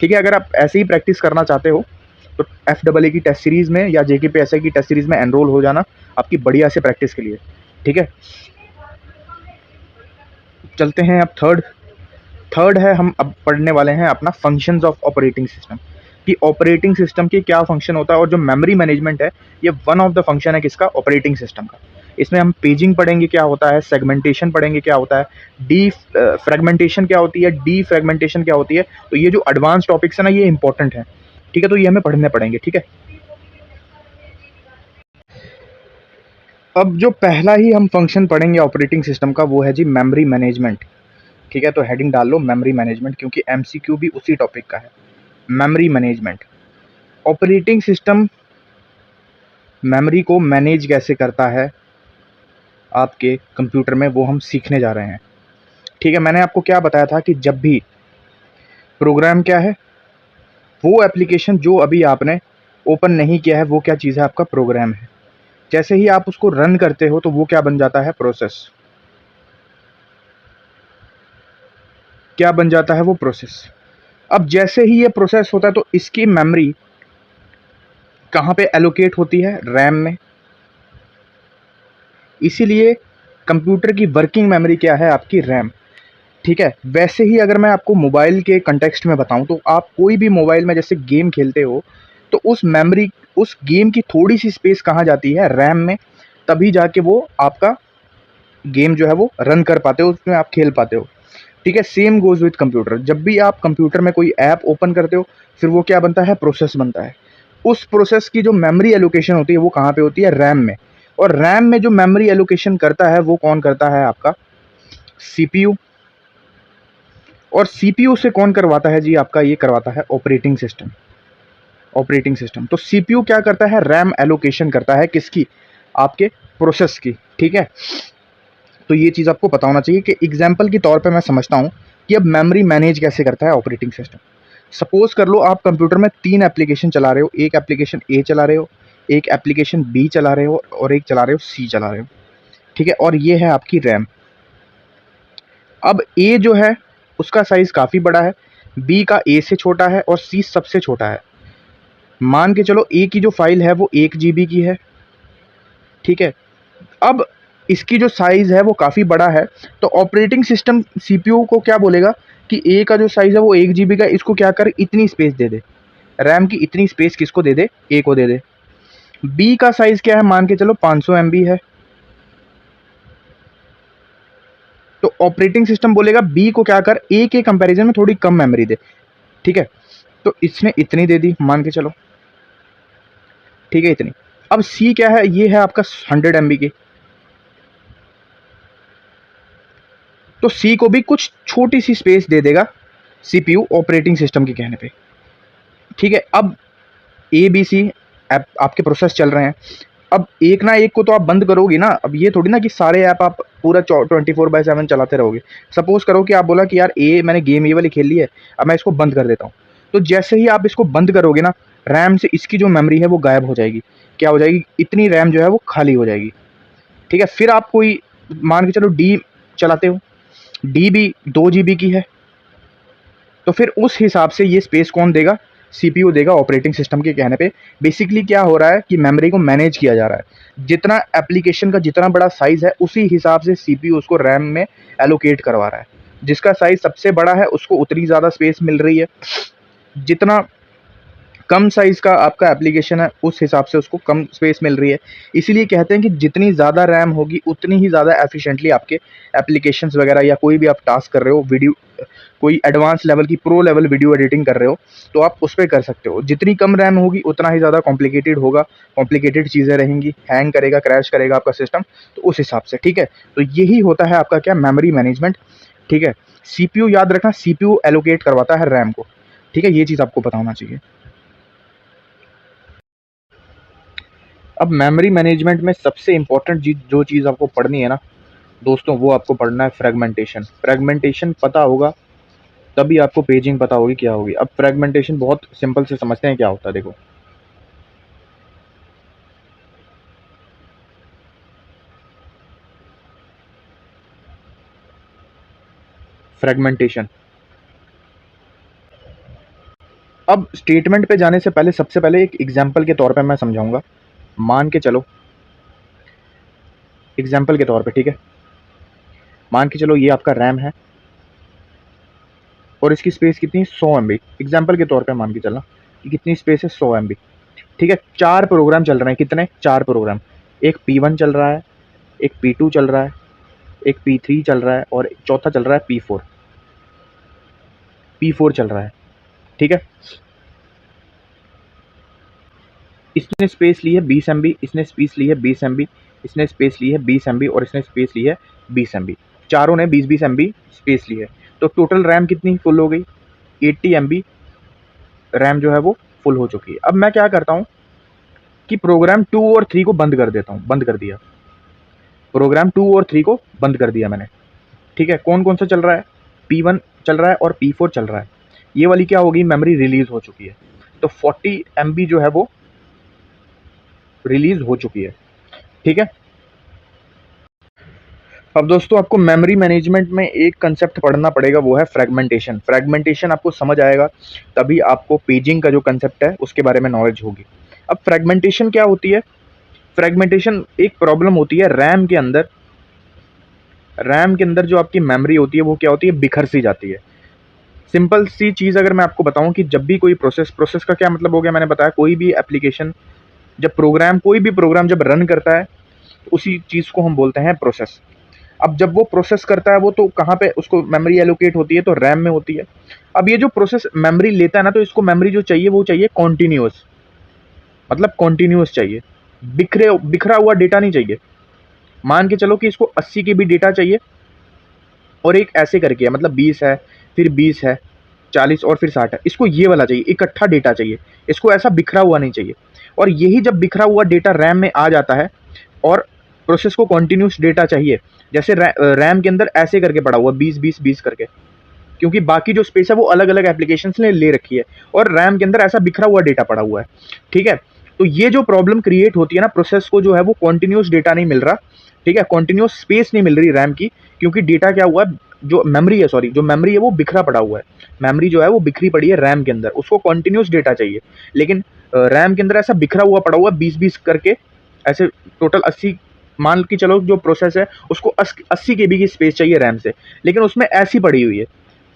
ठीक है। अगर आप ऐसे ही प्रैक्टिस करना चाहते हो तो FAA की टेस्ट सीरीज़ में या JKPSI की टेस्ट सीरीज़ में एनरोल हो जाना आपकी बढ़िया से प्रैक्टिस के लिए, ठीक है। चलते हैं अब थर्ड है, हम अब पढ़ने वाले हैं अपना फंक्शंस ऑफ ऑपरेटिंग सिस्टम, कि ऑपरेटिंग सिस्टम के क्या फंक्शन होता है। और जो मेमोरी मैनेजमेंट है ये वन ऑफ द फंक्शन है किसका, ऑपरेटिंग सिस्टम का। इसमें हम पेजिंग पढ़ेंगे क्या होता है, सेगमेंटेशन पढ़ेंगे क्या होता है, डी फ्रेगमेंटेशन क्या होती है, डी फ्रेगमेंटेशन क्या होती है। तो ये जो एडवांस टॉपिक्स है ना ये इंपॉर्टेंट है, ठीक है। तो ये हमें पढ़ने पड़ेंगे, ठीक है। अब जो पहला ही हम फंक्शन पढ़ेंगे ऑपरेटिंग सिस्टम का वो है जी मेमोरी मैनेजमेंट, ठीक है। तो हेडिंग डाल लो मेमोरी मैनेजमेंट, क्योंकि MCQ भी उसी टॉपिक का है, memory management. Operating system memory को मैनेज कैसे करता है आपके कंप्यूटर में, वो हम सीखने जा रहे हैं, ठीक है। मैंने आपको क्या बताया था कि जब भी प्रोग्राम क्या है, वो एप्लीकेशन जो अभी आपने ओपन नहीं किया है वो क्या चीज़ है, आपका प्रोग्राम है। जैसे ही आप उसको रन करते हो तो वो क्या बन जाता है, प्रोसेस। क्या बन जाता है वो, प्रोसेस। अब जैसे ही ये प्रोसेस होता है तो इसकी मेमोरी कहाँ पे एलोकेट होती है, रैम में। इसीलिए कंप्यूटर की वर्किंग मेमोरी क्या है, आपकी रैम, ठीक है। वैसे ही अगर मैं आपको मोबाइल के कंटेक्स्ट में बताऊं तो आप कोई भी मोबाइल में जैसे गेम खेलते हो तो उस मेमोरी, उस गेम की थोड़ी सी स्पेस कहाँ जाती है, रैम में। तभी जाके वो आपका गेम जो है वो रन कर पाते हो, उसमें आप खेल पाते हो, ठीक है। सेम गोज विथ कंप्यूटर, जब भी आप कंप्यूटर में कोई ऐप ओपन करते हो फिर वो क्या बनता है, प्रोसेस बनता है। उस प्रोसेस की जो मेमोरी एलोकेशन होती है वो कहाँ पे होती है, रैम में। और रैम में जो मेमोरी एलोकेशन करता है वो कौन करता है, आपका CPU। और CPU से कौन करवाता है जी, आपका ये करवाता है ऑपरेटिंग सिस्टम। ऑपरेटिंग सिस्टम तो CPU क्या करता है, रैम एलोकेशन करता है किसकी, आपके प्रोसेस की, ठीक है। तो ये चीज़ आपको पता होना चाहिए कि एग्जाम्पल के तौर पे मैं समझता हूँ कि अब मेमोरी मैनेज कैसे करता है ऑपरेटिंग सिस्टम। सपोज कर लो आप कंप्यूटर में 3 एप्लीकेशन चला रहे हो, एक एप्लीकेशन A चला रहे हो, एक एप्लीकेशन B चला रहे हो और एक चला रहे हो C चला रहे हो, ठीक है। और ये है आपकी रैम। अब A जो है उसका साइज़ काफ़ी बड़ा है, B का A से छोटा है और C सबसे छोटा है। मान के चलो A की जो फाइल है वो 1 GB की है, ठीक है। अब इसकी जो साइज़ है वो काफ़ी बड़ा है, तो ऑपरेटिंग सिस्टम CPU को क्या बोलेगा कि A का जो साइज़ है वो 1 GB का, इसको क्या कर, इतनी स्पेस दे दे, रैम की इतनी स्पेस किसको दे दे, A को दे दे। B का साइज़ क्या है, मान के चलो 500 MB है, तो ऑपरेटिंग सिस्टम बोलेगा B को क्या कर, A के कंपैरिजन में थोड़ी कम मेमोरी दे, ठीक है। तो इसने इतनी दे दी मान के चलो, ठीक है, इतनी। अब C क्या है, ये है आपका 100 MB की, तो C को भी कुछ छोटी सी स्पेस दे देगा CPU ऑपरेटिंग सिस्टम के कहने पे, ठीक है। अब ABC ऐप आपके प्रोसेस चल रहे हैं, अब एक ना एक को तो आप बंद करोगे ना। अब ये थोड़ी ना कि सारे ऐप आप पूरा 24/7 चलाते रहोगे। सपोज करो कि आप बोला कि यार मैंने गेम ये वाली खेल ली है, अब मैं इसको बंद कर देता हूँ। तो जैसे ही आप इसको बंद करोगे ना, रैम से इसकी जो मेमोरी है वो गायब हो जाएगी। क्या हो जाएगी, इतनी रैम जो है वो खाली हो जाएगी, ठीक है। फिर आप कोई मान के चलो डी चलाते हो, डी भी 2 GB की है, तो फिर उस हिसाब से ये स्पेस कौन देगा? सीपीयू देगा, ऑपरेटिंग सिस्टम के कहने पे। बेसिकली क्या हो रहा है कि मेमोरी को मैनेज किया जा रहा है, जितना एप्लीकेशन का जितना बड़ा साइज है उसी हिसाब से सीपीयू उसको रैम में एलोकेट करवा रहा है। जिसका साइज सबसे बड़ा है उसको उतनी ज़्यादा स्पेस मिल रही है, जितना कम साइज़ का आपका एप्लीकेशन है उस हिसाब से उसको कम स्पेस मिल रही है। इसीलिए कहते हैं कि जितनी ज़्यादा रैम होगी उतनी ही ज़्यादा एफिशिएंटली आपके एप्लीकेशंस वगैरह या कोई भी आप टास्क कर रहे हो, वीडियो कोई एडवांस लेवल की प्रो लेवल वीडियो एडिटिंग कर रहे हो तो आप उस पे कर सकते हो। जितनी कम रैम होगी उतना ही ज़्यादा कॉम्प्लिकेटेड होगा, कॉम्प्लिकेटेड चीज़ें रहेंगी, हैंग करेगा, क्रैश करेगा आपका सिस्टम, तो उस हिसाब से, ठीक है। तो यही होता है आपका क्या, मेमोरी मैनेजमेंट, ठीक है। सीपीयू याद रखना, सीपीयू एलोकेट करवाता है रैम को, ठीक है, ये चीज़ आपको पता होना चाहिए। अब मेमोरी मैनेजमेंट में सबसे इम्पोर्टेंट जो चीज़ आपको पढ़नी है ना दोस्तों, वो आपको पढ़ना है फ्रेगमेंटेशन। फ्रेगमेंटेशन पता होगा तभी आपको पेजिंग पता होगी क्या होगी। अब फ्रेगमेंटेशन बहुत सिंपल से समझते हैं क्या होता है, देखो। फ्रेगमेंटेशन, अब स्टेटमेंट पे जाने से पहले सबसे पहले एक एग्जांपल के तौर पे मैं समझाऊंगा। मान के चलो, एग्जांपल के तौर पे, ठीक है, मान के चलो ये आपका रैम है और इसकी स्पेस कितनी है, 100 MB। एग्जांपल के तौर पे मान के चलना कि कितनी स्पेस है, 100 MB, ठीक है। 4 प्रोग्राम चल रहे हैं, कितने, 4 प्रोग्राम। एक P1 चल रहा है, एक P2 चल रहा है, एक P3 चल रहा है और चौथा चल रहा है P4। P4 चल रहा है, ठीक है। इसने स्पेस ली है 20 MB, इसने स्पेस ली है 20 MB, इसने स्पेस ली है 20 MB और इसने स्पेस ली है 20 MB। चारों ने 20-20 MB स्पेस ली है। तो टोटल रैम कितनी फुल हो गई, 80 MB रैम जो है वो फुल हो चुकी है। अब मैं क्या करता हूँ कि प्रोग्राम 2 और 3 को बंद कर देता हूँ, बंद कर दिया, प्रोग्राम 2 और 3 को बंद कर दिया मैंने, ठीक है। कौन कौन सा चल रहा है, P1 चल रहा है और P4 चल रहा है। ये वाली क्या होगी, मेमोरी रिलीज हो चुकी है, तो 40 MB जो है वो रिलीज हो चुकी है, ठीक है। अब दोस्तों आपको मेमोरी मैनेजमेंट में एक कंसेप्ट पढ़ना पड़ेगा, वो है फ्रेगमेंटेशन। फ्रेगमेंटेशन आपको समझ आएगा तभी आपको पेजिंग का जो कंसेप्ट है उसके बारे में नॉलेज होगी। अब फ्रेगमेंटेशन क्या होती है, फ्रेगमेंटेशन एक प्रॉब्लम होती है रैम के अंदर। रैम के अंदर जो आपकी मेमोरी होती है वो क्या होती है, बिखर सी जाती है। सिंपल सी चीज़ अगर मैं आपको बताऊं कि जब भी कोई प्रोसेस का क्या मतलब हो गया, मैंने बताया कोई भी एप्लीकेशन जब प्रोग्राम कोई भी प्रोग्राम जब रन करता है तो उसी चीज़ को हम बोलते हैं प्रोसेस। अब जब वो प्रोसेस करता है वो तो कहाँ पे उसको मेमोरी एलोकेट होती है, तो रैम में होती है। अब ये जो प्रोसेस मेमोरी लेता है ना, तो इसको मेमोरी जो चाहिए वो चाहिए कॉन्टिन्यूस, मतलब कॉन्टिन्यूस चाहिए, बिखरा हुआ डेटा नहीं चाहिए। मान के चलो कि इसको 80 KB डेटा चाहिए और एक ऐसे करके है, मतलब 20 है, फिर 20 है, 40 और फिर 60 है, इसको ये वाला चाहिए, इकट्ठा डेटा चाहिए, इसको ऐसा बिखरा हुआ नहीं चाहिए। और यही जब बिखरा हुआ डेटा रैम में आ जाता है और प्रोसेस को कॉन्टिन्यूस डेटा चाहिए, जैसे रैम के अंदर ऐसे करके पड़ा हुआ 20-20-20 करके, क्योंकि बाकी जो स्पेस है वो अलग अलग एप्लीकेशंस ने ले रखी है और रैम के अंदर ऐसा बिखरा हुआ डेटा पड़ा हुआ है, ठीक है। तो ये जो प्रॉब्लम क्रिएट होती है ना, प्रोसेस को जो है वो कॉन्टिन्यूस डेटा नहीं मिल रहा, ठीक है, कॉन्टिन्यूस स्पेस नहीं मिल रही रैम की, क्योंकि डेटा क्या हुआ, जो मेमोरी है, सॉरी, जो मेमोरी है वो बिखरा पड़ा हुआ है। मेमोरी जो है वो बिखरी पड़ी है रैम के अंदर, उसको कॉन्टिन्यूस डेटा चाहिए, लेकिन रैम के अंदर ऐसा बिखरा हुआ पड़ा हुआ 20-20 करके, ऐसे टोटल 80, मान के चलो जो प्रोसेस है उसको 80 KB की स्पेस चाहिए रैम से, लेकिन उसमें ऐसी पड़ी हुई है,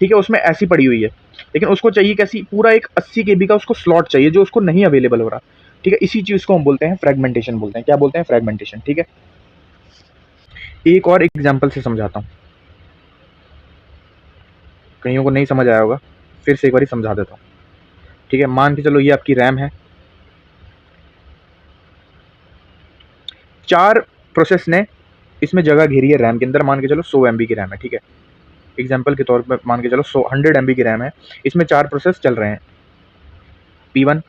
ठीक है, उसमें ऐसी पड़ी हुई है, लेकिन उसको चाहिए कैसी, पूरा एक 80 KB का उसको स्लॉट चाहिए जो उसको नहीं अवेलेबल हो रहा, ठीक है। इसी चीज़ को हम बोलते हैं फ्रेगमेंटेशन, बोलते हैं, क्या बोलते हैं, फ्रेगमेंटेशन, ठीक है। एक और एग्जांपल से समझाता हूँ, कईयों को नहीं समझ आया होगा, फिर से एक बार समझा देता हूँ, ठीक है। मान के चलो ये आपकी रैम है, 4 प्रोसेस ने इसमें जगह घेरी है रैम के अंदर, मान के चलो 100 MB की रैम है, ठीक है। एग्जाम्पल के तौर पर मान के चलो 100 MB की रैम है, इसमें 4 प्रोसेस चल रहे हैं, P1,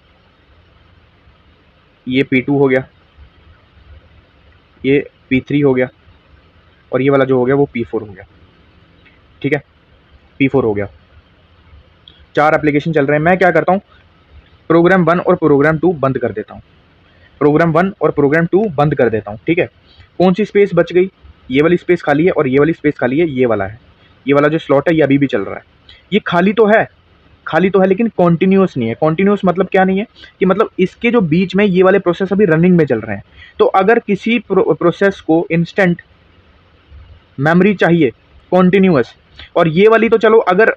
ये P2 हो गया, ये P3 हो गया और ये वाला जो हो गया वो P4 हो गया, ठीक है, P4 हो गया। 4 एप्लीकेशन चल रहे हैं। मैं क्या करता हूँ, प्रोग्राम 1 और प्रोग्राम 2 बंद कर देता हूँ, प्रोग्राम 1 और प्रोग्राम 2 बंद कर देता हूँ, ठीक है। कौन सी स्पेस बच गई, ये वाली स्पेस खाली है और ये वाली स्पेस खाली है, ये वाला है, ये वाला जो स्लॉट है ये अभी भी चल रहा है। ये खाली तो है लेकिन कॉन्टिन्यूस नहीं है। कॉन्टिन्यूस मतलब क्या नहीं है कि मतलब इसके जो बीच में ये वाले प्रोसेस अभी रनिंग में चल रहे हैं। तो अगर किसी प्रोसेस को इंस्टेंट मेमोरी चाहिए कॉन्टिन्यूस, और ये वाली तो चलो अगर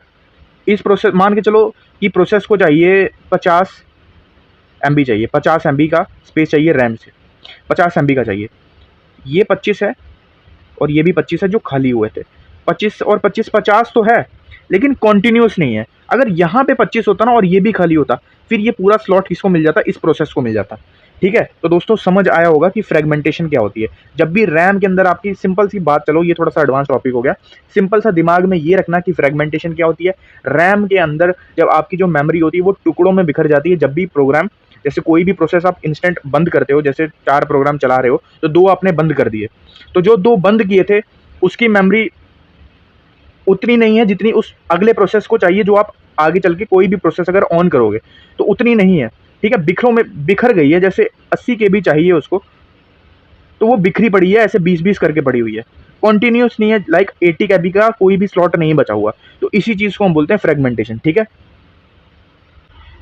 इस प्रोसेस मान के चलो कि प्रोसेस को चाहिए 50 MB चाहिए, 50 MB का स्पेस चाहिए रैम से, 50 MB का चाहिए। ये 25 है और ये भी 25 है जो खाली हुए थे। 25 और 25 50 तो है लेकिन कॉन्टिन्यूस नहीं है। अगर यहाँ पे 25 होता ना और ये भी खाली होता, फिर ये पूरा स्लॉट किसको मिल जाता, इस प्रोसेस को मिल जाता। ठीक है, तो दोस्तों समझ आया होगा कि फ्रेगमेंटेशन क्या होती है। जब भी रैम के अंदर आपकी सिंपल सी बात, चलो ये थोड़ा सा एडवांस टॉपिक हो गया, सिंपल सा दिमाग में ये रखना कि फ्रेगमेंटेशन क्या होती है। रैम के अंदर जब आपकी जो मेमोरी होती है वो टुकड़ों में बिखर जाती है। जब भी प्रोग्राम, जैसे कोई भी प्रोसेस आप इंस्टेंट बंद करते हो, जैसे 4 प्रोग्राम चला रहे हो तो 2 आपने बंद कर दिए, तो जो 2 बंद किए थे उसकी मेमोरी उतनी नहीं है जितनी उस अगले प्रोसेस को चाहिए, जो आप आगे चल के कोई भी प्रोसेस अगर ऑन करोगे तो उतनी नहीं है। ठीक है, बिखरों में बिखर गई है। जैसे 80 KB चाहिए उसको, तो वो बिखरी पड़ी है, ऐसे 20-20 करके पड़ी हुई है, कॉन्टिन्यूस नहीं है। लाइक 80 KB का कोई भी स्लॉट नहीं बचा हुआ। तो इसी चीज़ को हम बोलते हैं फ्रेगमेंटेशन। ठीक है,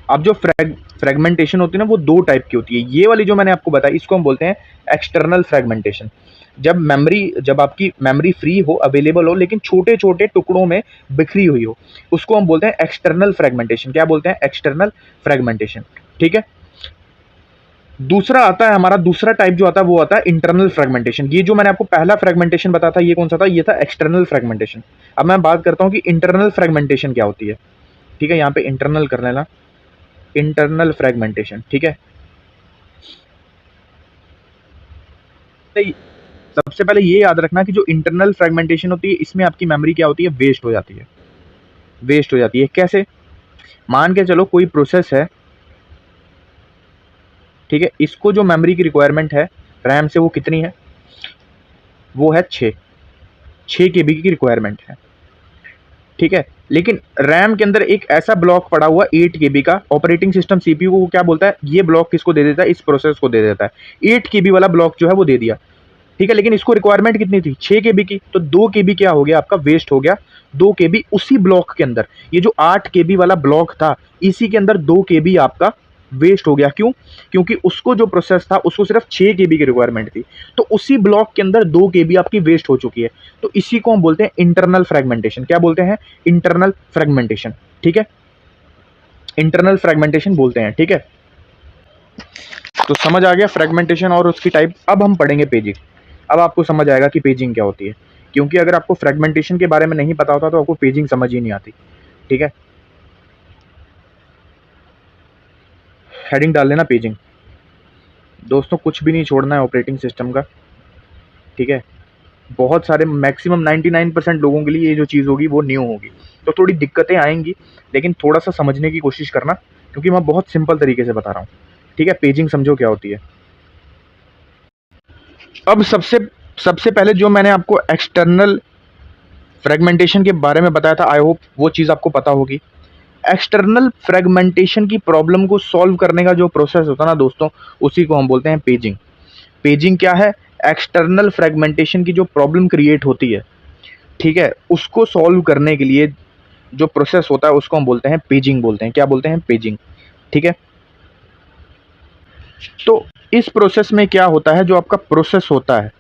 अब जो फ्रेगमेंटेशन होती है ना वो 2 टाइप की होती है। ये वाली जो मैंने आपको बताई इसको हम बोलते हैं एक्सटर्नल फ्रेगमेंटेशन। जब आपकी मेमोरी फ्री हो, अवेलेबल हो, लेकिन छोटे छोटे टुकड़ों में बिखरी हुई हो, उसको हम बोलते हैं एक्सटर्नल फ्रेगमेंटेशन। क्या बोलते हैं? External fragmentation. ठीक है, दूसरा आता है हमारा, दूसरा टाइप जो आता है वो आता है इंटरनल फ्रेगमेंटेशन। ये जो मैंने आपको पहला फ्रेगमेंटेशन बताया था ये कौन सा था? ये था एक्सटर्नल फ्रेगमेंटेशन। अब मैं बात करता हूँ कि इंटरनल फ्रेगमेंटेशन क्या होती है। ठीक है, यहाँ पे इंटरनल कर लेना, इंटरनल फ्रेगमेंटेशन। ठीक है, सबसे पहले ये याद रखना कि जो इंटरनल फ्रेगमेंटेशन होती है इसमें आपकी मेमोरी क्या होती है? वेस्ट हो जाती है। वेस्ट हो जाती है कैसे? मान के चलो कोई प्रोसेस है, ठीक है, इसको जो मेमोरी की रिक्वायरमेंट है रैम से वो कितनी है? वो है 6 KB की रिक्वायरमेंट है। ठीक है, लेकिन रैम के अंदर एक ऐसा ब्लॉक पड़ा हुआ 8 KB का, ऑपरेटिंग सिस्टम CPU को क्या बोलता है? ये ब्लॉक किसको दे देता है? इस प्रोसेस को दे देता है। 8 KB वाला ब्लॉक जो है वो दे दिया। ठीक है, लेकिन इसको रिक्वायरमेंट कितनी थी? 6 KB की, तो 2 KB क्या हो गया आपका? वेस्ट हो गया। 2 KB उसी ब्लॉक के अंदर, ये जो 8 KB वाला ब्लॉक था इसी के अंदर 2 KB आपका वेस्ट हो गया। क्यों? क्योंकि उसको जो प्रोसेस था उसको सिर्फ 6 KB की रिक्वायरमेंट थी, तो उसी ब्लॉक के अंदर 2 KB आपकी वेस्ट हो चुकी है। तो इसी को हम बोलते हैं इंटरनल फ्रेगमेंटेशन। क्या बोलते हैं? Internal fragmentation. ठीक है, इंटरनल फ्रेगमेंटेशन बोलते हैं। ठीक है, तो समझ आ गया फ्रेगमेंटेशन और उसकी टाइप। अब हम पढ़ेंगे पेजिंग। अब आपको समझ आएगा कि पेजिंग क्या होती है, क्योंकि अगर आपको फ्रेगमेंटेशन के बारे में नहीं पता होता तो आपको पेजिंग समझ ही नहीं आती। ठीक है, हेडिंग डाल लेना पेजिंग। दोस्तों कुछ भी नहीं छोड़ना है ऑपरेटिंग सिस्टम का। ठीक है, बहुत सारे मैक्सिमम 99% लोगों के लिए ये जो चीज़ होगी वो न्यू होगी, तो थोड़ी दिक्कतें आएंगी, लेकिन थोड़ा सा समझने की कोशिश करना, क्योंकि मैं बहुत सिंपल तरीके से बता रहा हूँ। ठीक है, पेजिंग समझो क्या होती है। अब सबसे सबसे पहले जो मैंने आपको एक्सटर्नल फ्रेगमेंटेशन के बारे में बताया था, आई होप वो चीज़ आपको पता होगी। एक्सटर्नल फ्रेगमेंटेशन की प्रॉब्लम को सॉल्व करने का जो प्रोसेस होता है ना दोस्तों, उसी को हम बोलते हैं पेजिंग। पेजिंग क्या है? एक्सटर्नल फ्रेगमेंटेशन की जो प्रॉब्लम क्रिएट होती है, ठीक है, उसको सॉल्व करने के लिए जो प्रोसेस होता है उसको हम बोलते हैं पेजिंग बोलते हैं। क्या बोलते हैं? पेजिंग। ठीक है, तो इस प्रोसेस में क्या होता है, जो आपका प्रोसेस होता है,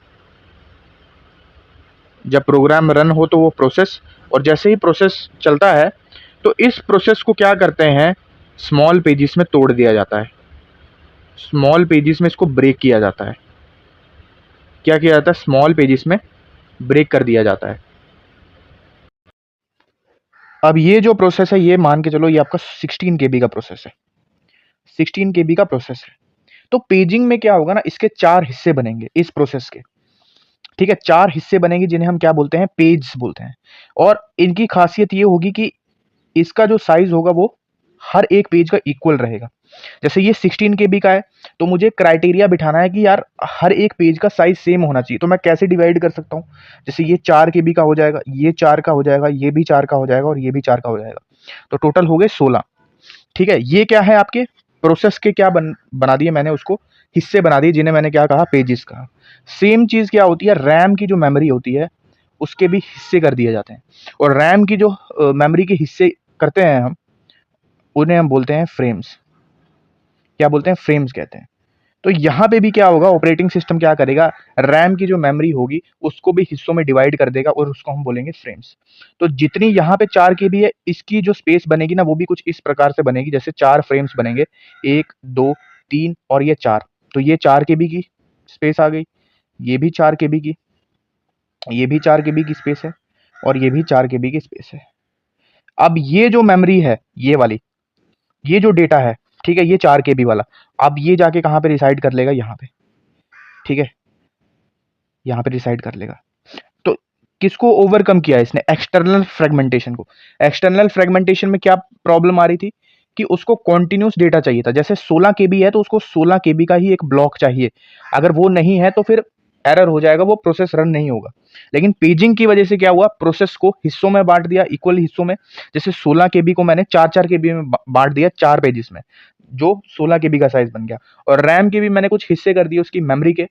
जब प्रोग्राम रन हो तो वो प्रोसेस, और जैसे ही प्रोसेस चलता है तो इस प्रोसेस को क्या करते हैं? स्मॉल पेजेस में तोड़ दिया जाता है। स्मॉल पेजेस में इसको ब्रेक किया जाता है। क्या किया जाता है? स्मॉल पेजेस में ब्रेक कर दिया जाता है। अब ये जो प्रोसेस है, ये मान के चलो ये आपका 16 KB का प्रोसेस है। 16 KB का प्रोसेस है, तो पेजिंग में क्या होगा ना, इसके 4 हिस्से बनेंगे इस प्रोसेस के। ठीक है, 4 हिस्से बनेंगे जिन्हें हम क्या बोलते हैं? पेज बोलते हैं। और इनकी खासियत ये होगी कि इसका जो साइज होगा वो हर एक पेज का इक्वल रहेगा। जैसे ये 16 KB का है, तो मुझे क्राइटेरिया बिठाना है कि यार हर एक पेज का साइज सेम होना चाहिए। तो मैं कैसे डिवाइड कर सकता हूँ? जैसे ये 4 KB का हो जाएगा, ये 4 का हो जाएगा, ये भी 4 का हो जाएगा और ये भी 4 का हो जाएगा, तो टोटल हो गए 16। ठीक है, ये क्या है? आपके प्रोसेस के क्या बना दिए मैंने उसको? हिस्से बना दिए जिन्हें मैंने क्या कहा, पेजेस कहा। सेम चीज़ क्या होती है, रैम की जो मेमोरी होती है उसके भी हिस्से कर दिए जाते हैं, और रैम की जो मेमोरी के हिस्से करते हैं हम, उन्हें हम बोलते हैं फ्रेम्स। क्या बोलते हैं, फ्रेम्स कहते हैं। तो यहाँ पे भी क्या होगा, ऑपरेटिंग सिस्टम क्या करेगा, रैम की जो मेमोरी होगी उसको भी हिस्सों में डिवाइड कर देगा और उसको हम बोलेंगे फ्रेम्स। तो जितनी यहाँ पे 4 KB है, इसकी जो स्पेस बनेगी ना वो भी कुछ इस प्रकार से बनेगी, जैसे 4 फ्रेम्स बनेंगे, 1 2 3 और ये 4। तो ये 4 KB की स्पेस आ गई, ये भी 4 KB की, ये भी 4 KB की स्पेस है, और ये भी 4 KB की स्पेस है। अब ये जो मेमोरी है, ये वाली, ये जो डेटा है, ठीक है, ये 4 KB वाला, अब ये जाके कहाँ पे रिसाइड कर लेगा, यहाँ पे, ठीक है, यहाँ पे रिसाइड कर लेगा। तो किसको ओवरकम किया है इसने, एक्सटर्नल फ्रेगमेंटेशन को। एक्सटर्नल फ्रेगमेंटेशन में क्या प्रॉब्लम आ रही थी कि उसको कॉन्टिन्यूस डेटा चाहिए था। जैसे 16 KB है तो उसको 16 KB का ही एक ब्लॉक चाहिए, अगर वो नहीं है तो फिर एरर हो जाएगा, वो प्रोसेस रन नहीं होगा। लेकिन पेजिंग की वजह से क्या हुआ, प्रोसेस को हिस्सों में बांट दिया, इक्वल हिस्सों में। जैसे 16 KB को मैंने 4 4 KB में बांट दिया, 4 पेजेस में, जो 16 KB का साइज बन गया। और रैम के भी मैंने कुछ हिस्से कर दिए उसकी मेमोरी के।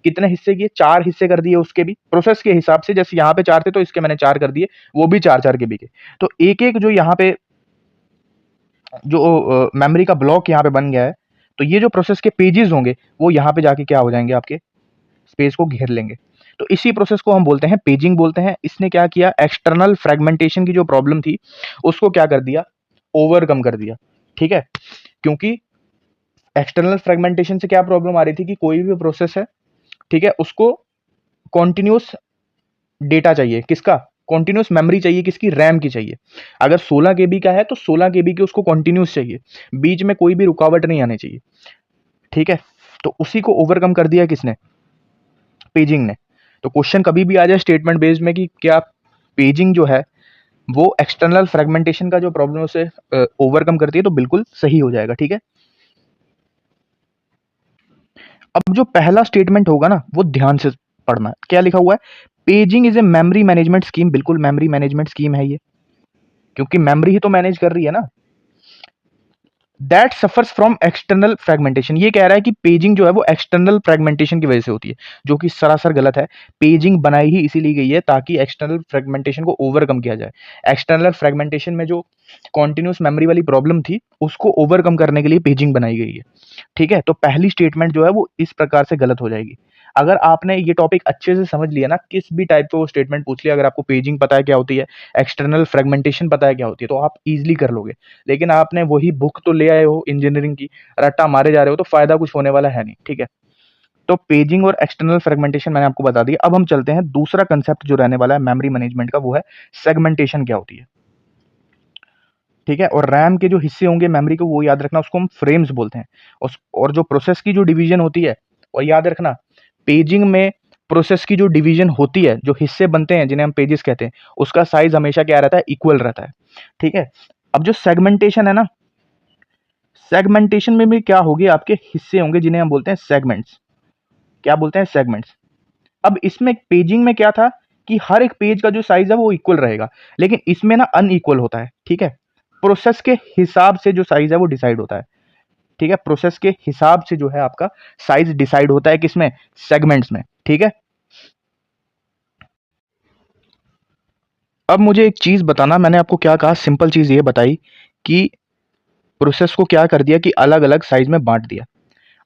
कितने हिस्से किए, 4 हिस्से कर दिए उसके भी, प्रोसेस के हिसाब से। जैसे यहाँ पे 4 थे तो इसके मैंने 4 कर दिए, वो भी 4 4 KB के। तो एक एक जो यहाँ पे जो मेमोरी का ब्लॉक यहाँ पे बन गया है, तो ये जो प्रोसेस के पेजेस होंगे वो यहाँ पे जाके क्या हो जाएंगे, आपके स्पेस को घेर लेंगे। तो इसी प्रोसेस को हम बोलते हैं पेजिंग बोलते हैं। इसने क्या किया, एक्सटर्नल फ्रेगमेंटेशन की जो प्रॉब्लम थी उसको क्या कर दिया, ओवरकम कर दिया। ठीक है, क्योंकि एक्सटर्नल फ्रेगमेंटेशन से क्या प्रॉब्लम आ रही थी कि कोई भी प्रोसेस है, ठीक है, उसको कॉन्टिन्यूस डेटा चाहिए, किसका, कॉन्टिन्यूस मेमोरी चाहिए, किसकी, रैम की चाहिए। अगर 16 KB का है तो 16 KB की उसको कॉन्टिन्यूस चाहिए, बीच में कोई भी रुकावट नहीं आनी चाहिए। ठीक है, तो उसी को ओवरकम कर दिया किसने, पेजिंग ने। तो क्वेश्चन कभी भी आ जाए स्टेटमेंट बेस्ड में कि क्या पेजिंग जो है वो एक्सटर्नल फ्रेगमेंटेशन का जो प्रॉब्लम उसे ओवरकम करती है, तो बिल्कुल सही हो जाएगा। ठीक है, अब जो पहला स्टेटमेंट होगा ना वो ध्यान से पढ़ना है। क्या लिखा हुआ है, paging is a memory management scheme. बिल्कुल मेमोरी मैनेजमेंट स्कीम है ये, क्योंकि मेमोरी ही तो मैनेज कर रही है ना। That suffers from external fragmentation, ये कह रहा है कि पेजिंग जो है वो एक्सटर्नल फ्रेगमेंटेशन की वजह से होती है, जो कि सरासर गलत है। पेजिंग बनाई ही इसीलिए गई है ताकि एक्सटर्नल फ्रेगमेंटेशन को ओवरकम किया जाए। एक्सटर्नल फ्रेगमेंटेशन में जो कॉन्टिन्यूस मेमोरी वाली प्रॉब्लम थी उसको ओवरकम करने के लिए पेजिंग बनाई गई है। ठीक है, तो पहली स्टेटमेंट जो है वो इस प्रकार से गलत हो जाएगी। अगर आपने ये टॉपिक अच्छे से समझ लिया ना, किस भी टाइप का वो स्टेटमेंट पूछ लिया, अगर आपको पेजिंग पता है क्या होती है, एक्सटर्नल फ्रेगमेंटेशन पता है क्या होती है, तो आप इजीली कर लोगे। लेकिन आपने वही बुक तो ले आए हो इंजीनियरिंग की, रट्टा मारे जा रहे हो, तो फायदा कुछ होने वाला है नहीं। ठीक है, तो पेजिंग और एक्सटर्नल फ्रेगमेंटेशन मैंने आपको बता दिया। अब हम चलते हैं दूसरा कंसेप्ट जो रहने वाला है मेमोरी मैनेजमेंट का, वो है सेगमेंटेशन क्या होती है। ठीक है, और रैम के जो हिस्से होंगे मेमोरी को वो याद रखना, उसको हम फ्रेम्स बोलते हैं। और जो प्रोसेस की जो डिवीजन होती है, और याद रखना पेजिंग में प्रोसेस की जो डिवीजन होती है, जो हिस्से बनते हैं जिन्हें हम पेजेस कहते हैं, उसका साइज हमेशा क्या रहता है, इक्वल रहता है। ठीक है, अब जो सेगमेंटेशन है ना, सेगमेंटेशन में भी क्या होगी, आपके हिस्से होंगे जिन्हें हम बोलते हैं सेगमेंट्स। क्या बोलते हैं, सेगमेंट्स। अब इसमें पेजिंग में क्या था कि हर एक पेज का जो साइज है वो इक्वल रहेगा, लेकिन इसमें ना अनइक्वल होता है। ठीक है, प्रोसेस के हिसाब से जो साइज है वो डिसाइड होता है। ठीक है, प्रोसेस के हिसाब से जो है आपका साइज डिसाइड होता है, किसमें, सेगमेंट्स में। ठीक है, अब मुझे एक चीज बताना, मैंने आपको क्या कहा, सिंपल चीज ये बताई कि प्रोसेस को क्या कर दिया कि अलग अलग साइज में बांट दिया।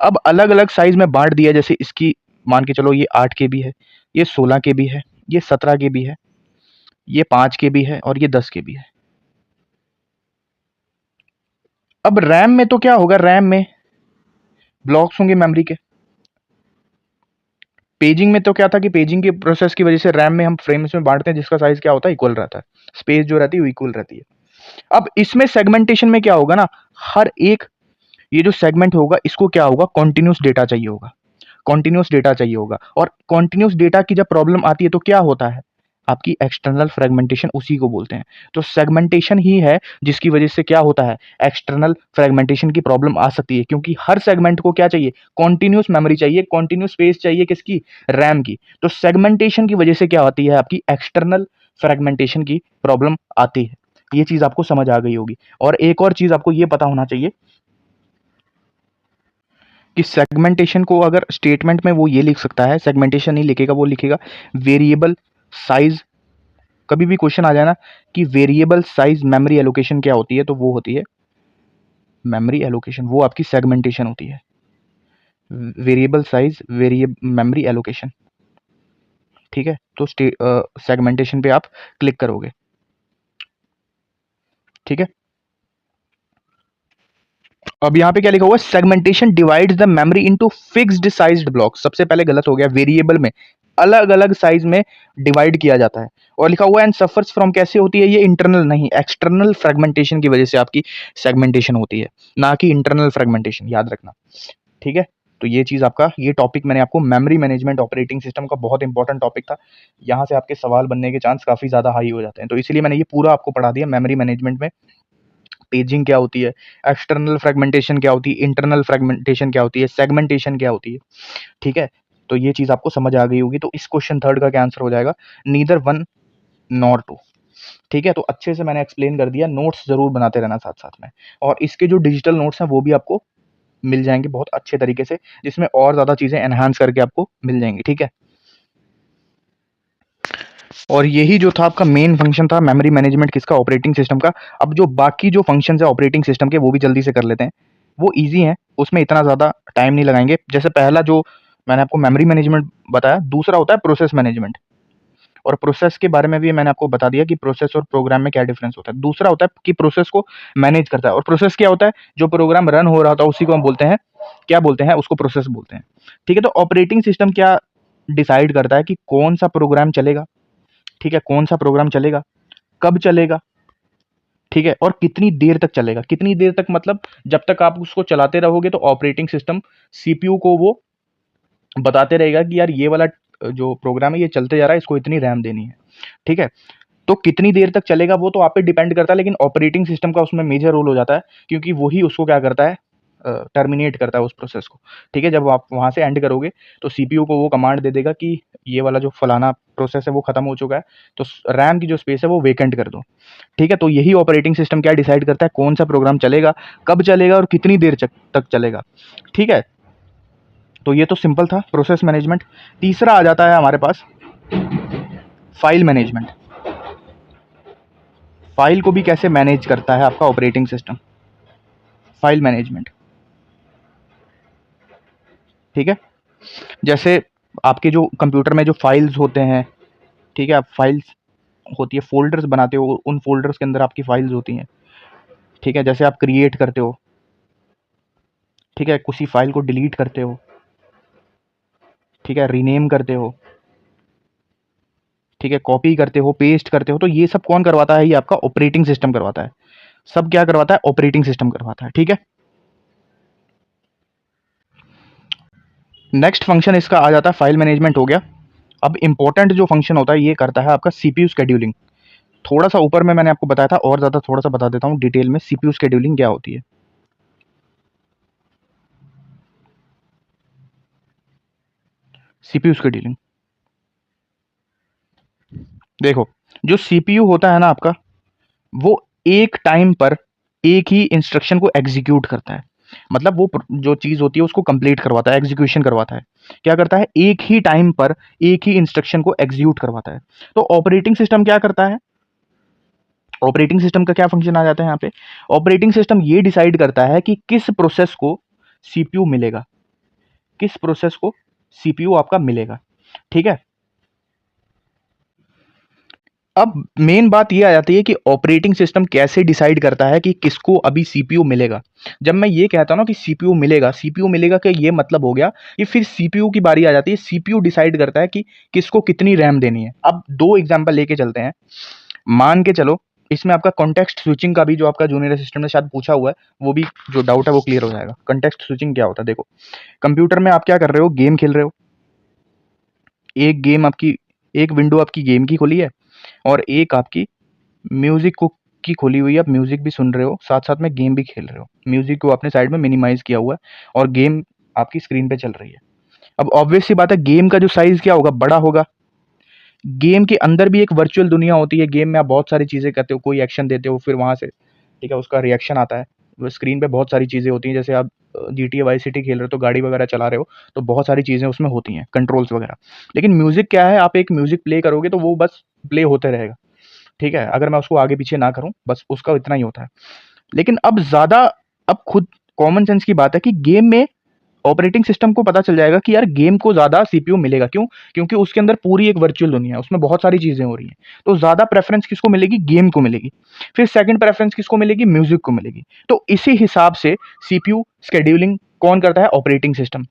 अब अलग अलग साइज में बांट दिया, जैसे इसकी मान के चलो ये 8 KB है, ये 16 KB है, ये 17 KB है, ये 5 KB है, और ये 10 KB है। अब रैम में तो क्या होगा, रैम में ब्लॉक्स होंगे मेमोरी के। पेजिंग में तो क्या था कि पेजिंग के प्रोसेस की वजह से रैम में हम फ्रेम्स में बांटते हैं, जिसका साइज क्या होता है, इक्वल रहता है, स्पेस जो रहती है वो इक्वल रहती है। अब इसमें सेगमेंटेशन में क्या होगा ना, हर एक ये जो सेगमेंट होगा इसको क्या होगा, कॉन्टिन्यूस डेटा चाहिए होगा, कॉन्टिन्यूस डेटा चाहिए होगा। और कॉन्टिन्यूस डेटा की जब प्रॉब्लम आती है तो क्या होता है, आपकी एक्सटर्नल फ्रेगमेंटेशन, उसी को बोलते हैं। तो सेगमेंटेशन ही है जिसकी वजह से क्या होता है, एक्सटर्नल फ्रेगमेंटेशन की प्रॉब्लम आ सकती है, क्योंकि हर सेगमेंट को क्या चाहिए, कॉन्टिन्यूस मेमोरी चाहिए, कॉन्टिन्यूस स्पेस चाहिए, किसकी, रैम की। तो सेगमेंटेशन की वजह से क्या होती है, आपकी एक्सटर्नल फ्रेगमेंटेशन की प्रॉब्लम आती है। ये चीज आपको समझ आ गई होगी। और एक और चीज आपको ये पता होना चाहिए कि सेगमेंटेशन को अगर स्टेटमेंट में वो ये लिख सकता है, सेगमेंटेशन नहीं लिखेगा, वो लिखेगा वेरिएबल साइज। कभी भी क्वेश्चन आ जाए ना कि वेरिएबल साइज मेमोरी एलोकेशन क्या होती है, तो वो होती है मेमोरी एलोकेशन, वो आपकी सेगमेंटेशन होती है। Variable size variable memory allocation, ठीक है। तो सेगमेंटेशन पे आप क्लिक करोगे, ठीक है। अब यहाँ पे क्या लिखा हुआ है, segmentation divides the memory into fixed sized block. सबसे पहले गलत हो गया, वेरिएबल में अलग अलग साइज में डिवाइड किया जाता है। और लिखा हुआ है एंड सफर्स फ्रॉम, कैसे होती है ये, इंटरनल नहीं एक्सटर्नल फ्रेगमेंटेशन की वजह से आपकी सेगमेंटेशन होती है, ना कि इंटरनल फ्रेगमेंटेशन, याद रखना, ठीक है। तो ये चीज आपका, ये टॉपिक मैंने आपको मेमोरी मैनेजमेंट ऑपरेटिंग सिस्टम का बहुत इंपॉर्टेंट टॉपिक था। यहाँ से आपके सवाल बनने के चांस काफी ज्यादा हाई हो जाते हैं, तो इसीलिए मैंने ये पूरा आपको पढ़ा दिया। मेमोरी मैनेजमेंट में पेजिंग क्या होती है, एक्सटर्नल फ्रेगमेंटेशन क्या होती है, इंटरनल फ्रेगमेंटेशन क्या होती है, सेगमेंटेशन क्या होती है, ठीक है। तो ये चीज आपको समझ आ गई होगी। तो इस क्वेश्चन थर्ड का क्या आंसर हो जाएगा, नीदर वन नॉर टू, ठीक है। तो अच्छे से मैंने एक्सप्लेन कर दिया, नोट्स जरूर बनाते रहना साथ साथ में। और इसके जो डिजिटल नोट्स हैं वो भी आपको मिल जाएंगे बहुत अच्छे तरीके से, जिसमें और ज्यादा चीजें एनहांस करके आपको मिल जाएंगी, ठीक है। और यही जो था आपका मेन फंक्शन था मेमोरी मैनेजमेंट किसका, ऑपरेटिंग सिस्टम का। अब जो बाकी जो फंक्शन है ऑपरेटिंग सिस्टम के, वो भी जल्दी से कर लेते हैं। वो इजी है, उसमें इतना ज़्यादा टाइम नहीं लगाएंगे। जैसे पहला जो मैंने आपको मेमोरी मैनेजमेंट बताया, दूसरा होता है प्रोसेस मैनेजमेंट। और प्रोसेस के बारे में भी मैंने आपको बता दिया कि प्रोसेस और प्रोग्राम में क्या डिफरेंस होता है। दूसरा होता है कि प्रोसेस को मैनेज करता है। और प्रोसेस क्या होता है, जो प्रोग्राम रन हो रहा होता है उसी को हम बोलते हैं, क्या बोलते हैं, उसको प्रोसेस बोलते हैं, ठीक है। तो ऑपरेटिंग सिस्टम क्या डिसाइड करता है कि कौन सा प्रोग्राम चलेगा, ठीक है, कौन सा प्रोग्राम चलेगा, कब चलेगा, ठीक है, और कितनी देर तक चलेगा। कितनी देर तक मतलब जब तक आप उसको चलाते रहोगे, तो ऑपरेटिंग सिस्टम सीपीयू को वो बताते रहेगा कि यार ये वाला जो प्रोग्राम है ये चलते जा रहा है, इसको इतनी रैम देनी है, ठीक है। तो कितनी देर तक चलेगा वो तो आप पे डिपेंड करता है, लेकिन ऑपरेटिंग सिस्टम का उसमें मेजर रोल हो जाता है, क्योंकि वही उसको क्या करता है, टर्मिनेट करता है उस प्रोसेस को, ठीक है। जब आप वहां से एंड करोगे तो सीपीयू को वो कमांड दे देगा कि ये वाला जो फलाना प्रोसेस है वो खत्म हो चुका है, तो रैम की जो स्पेस है वो वेकेंट कर दो, ठीक है। तो यही ऑपरेटिंग सिस्टम क्या डिसाइड करता है, कौन सा प्रोग्राम चलेगा, कब चलेगा और कितनी देर तक चलेगा, ठीक है। तो ये तो सिंपल था प्रोसेस मैनेजमेंट। तीसरा आ जाता है हमारे पास फाइल मैनेजमेंट। फाइल को भी कैसे मैनेज करता है आपका ऑपरेटिंग सिस्टम, फाइल मैनेजमेंट, ठीक है। जैसे आपके जो कंप्यूटर में जो फाइल्स होते हैं, ठीक है, आप फाइल्स होती है, फोल्डर्स बनाते हो, उन फोल्डर्स के अंदर आपकी फाइल्स होती हैं, ठीक है। जैसे आप क्रिएट करते हो, ठीक है, किसी फाइल को डिलीट करते हो, ठीक है, रीनेम करते हो, ठीक है, कॉपी करते हो, पेस्ट करते हो, तो ये सब कौन करवाता है, ये आपका ऑपरेटिंग सिस्टम करवाता है। सब क्या करवाता है, ऑपरेटिंग सिस्टम करवाता है, ठीक है। नेक्स्ट फंक्शन इसका आ जाता है, फाइल मैनेजमेंट हो गया। अब इंपॉर्टेंट जो फंक्शन होता है ये करता है आपका सीपीयू शेड्यूलिंग। थोड़ा सा ऊपर में मैंने आपको बताया था, और ज़्यादा थोड़ा सा बता देता हूँ डिटेल में, सीपीयू शेड्यूलिंग क्या होती है। सीपीयू शेड्यूलिंग, देखो, जो सीपीयू होता है ना आपका, वो एक टाइम पर एक ही इंस्ट्रक्शन को एग्जीक्यूट करता है। मतलब वो जो चीज़ होती है उसको कंप्लीट करवाता है, एग्जीक्यूशन करवाता है। क्या करता है, एक ही टाइम पर एक ही इंस्ट्रक्शन को एग्जीक्यूट करवाता है। तो ऑपरेटिंग सिस्टम क्या करता है, ऑपरेटिंग सिस्टम का क्या फंक्शन आ जाता है यहाँ पे, ऑपरेटिंग सिस्टम ये डिसाइड करता है कि किस प्रोसेस को सीपीयू मिलेगा, किस प्रोसेस को सीपीयू आपका मिलेगा, ठीक है। अब मेन बात ये आ जाती है कि ऑपरेटिंग सिस्टम कैसे डिसाइड करता है कि किसको अभी सीपीयू मिलेगा। जब मैं ये कहता हूं ना कि सीपीयू मिलेगा, सीपीयू मिलेगा का ये मतलब हो गया कि फिर सीपीयू की बारी आ जाती है, सीपीयू डिसाइड करता है कि किसको कितनी रैम देनी है। अब दो एग्जांपल लेके चलते हैं। मान के चलो, इसमें आपका कॉन्टेक्स्ट स्विचिंग का भी जो आपका जूनियर असिस्टेंट ने शायद पूछा हुआ है, वो भी जो डाउट है वो क्लियर हो जाएगा। कॉन्टेक्स्ट स्विचिंग क्या होता है, देखो, कंप्यूटर में आप क्या कर रहे हो, गेम खेल रहे हो, एक गेम आपकी, एक विंडो आपकी गेम की खुली है, और एक आपकी म्यूजिक को की खोली हुई है, आप म्यूजिक भी सुन रहे हो, साथ साथ में गेम भी खेल रहे हो। म्यूजिक को आपने साइड में मिनिमाइज किया हुआ है और गेम आपकी स्क्रीन पे चल रही है। अब ऑब्वियस सी बात है, गेम का जो साइज क्या होगा, बड़ा होगा। गेम के अंदर भी एक वर्चुअल दुनिया होती है, गेम में आप बहुत सारी चीज़ें करते हो, कोई एक्शन देते हो, फिर वहाँ से, ठीक है, उसका रिएक्शन आता है। वो स्क्रीन पे बहुत सारी चीज़ें होती हैं, जैसे आप GTA वाई सिटी खेल रहे हो तो गाड़ी वगैरह चला रहे हो तो बहुत सारी चीज़ें उसमें होती हैं, कंट्रोल्स वगैरह। लेकिन म्यूज़िक क्या है, आप एक म्यूज़िक प्ले करोगे तो वो बस प्ले होते रहेगा, ठीक है? अगर मैं उसको आगे पीछे ना करूँ, बस उसका इतना ही होता है। लेकिन अब खुद कॉमन सेंस की बात है कि गेम में ऑपरेटिंग सिस्टम को पता चल जाएगा कि यार गेम को ज़्यादा सीपीयू मिलेगा। क्यों? क्योंकि उसके अंदर पूरी एक वर्चुअल दुनिया है, उसमें बहुत सारी चीज़ें हो रही हैं। तो ज़्यादा प्रेफ़रेंस किसको मिलेगी? गेम को मिलेगी। फिर सेकंड प्रेफ़रेंस किसको मिलेगी? म्यूज़िक को मिलेगी। तो इसी हिसाब से सीपीयू शेड्यूलिंग कौन करता है? Operating system.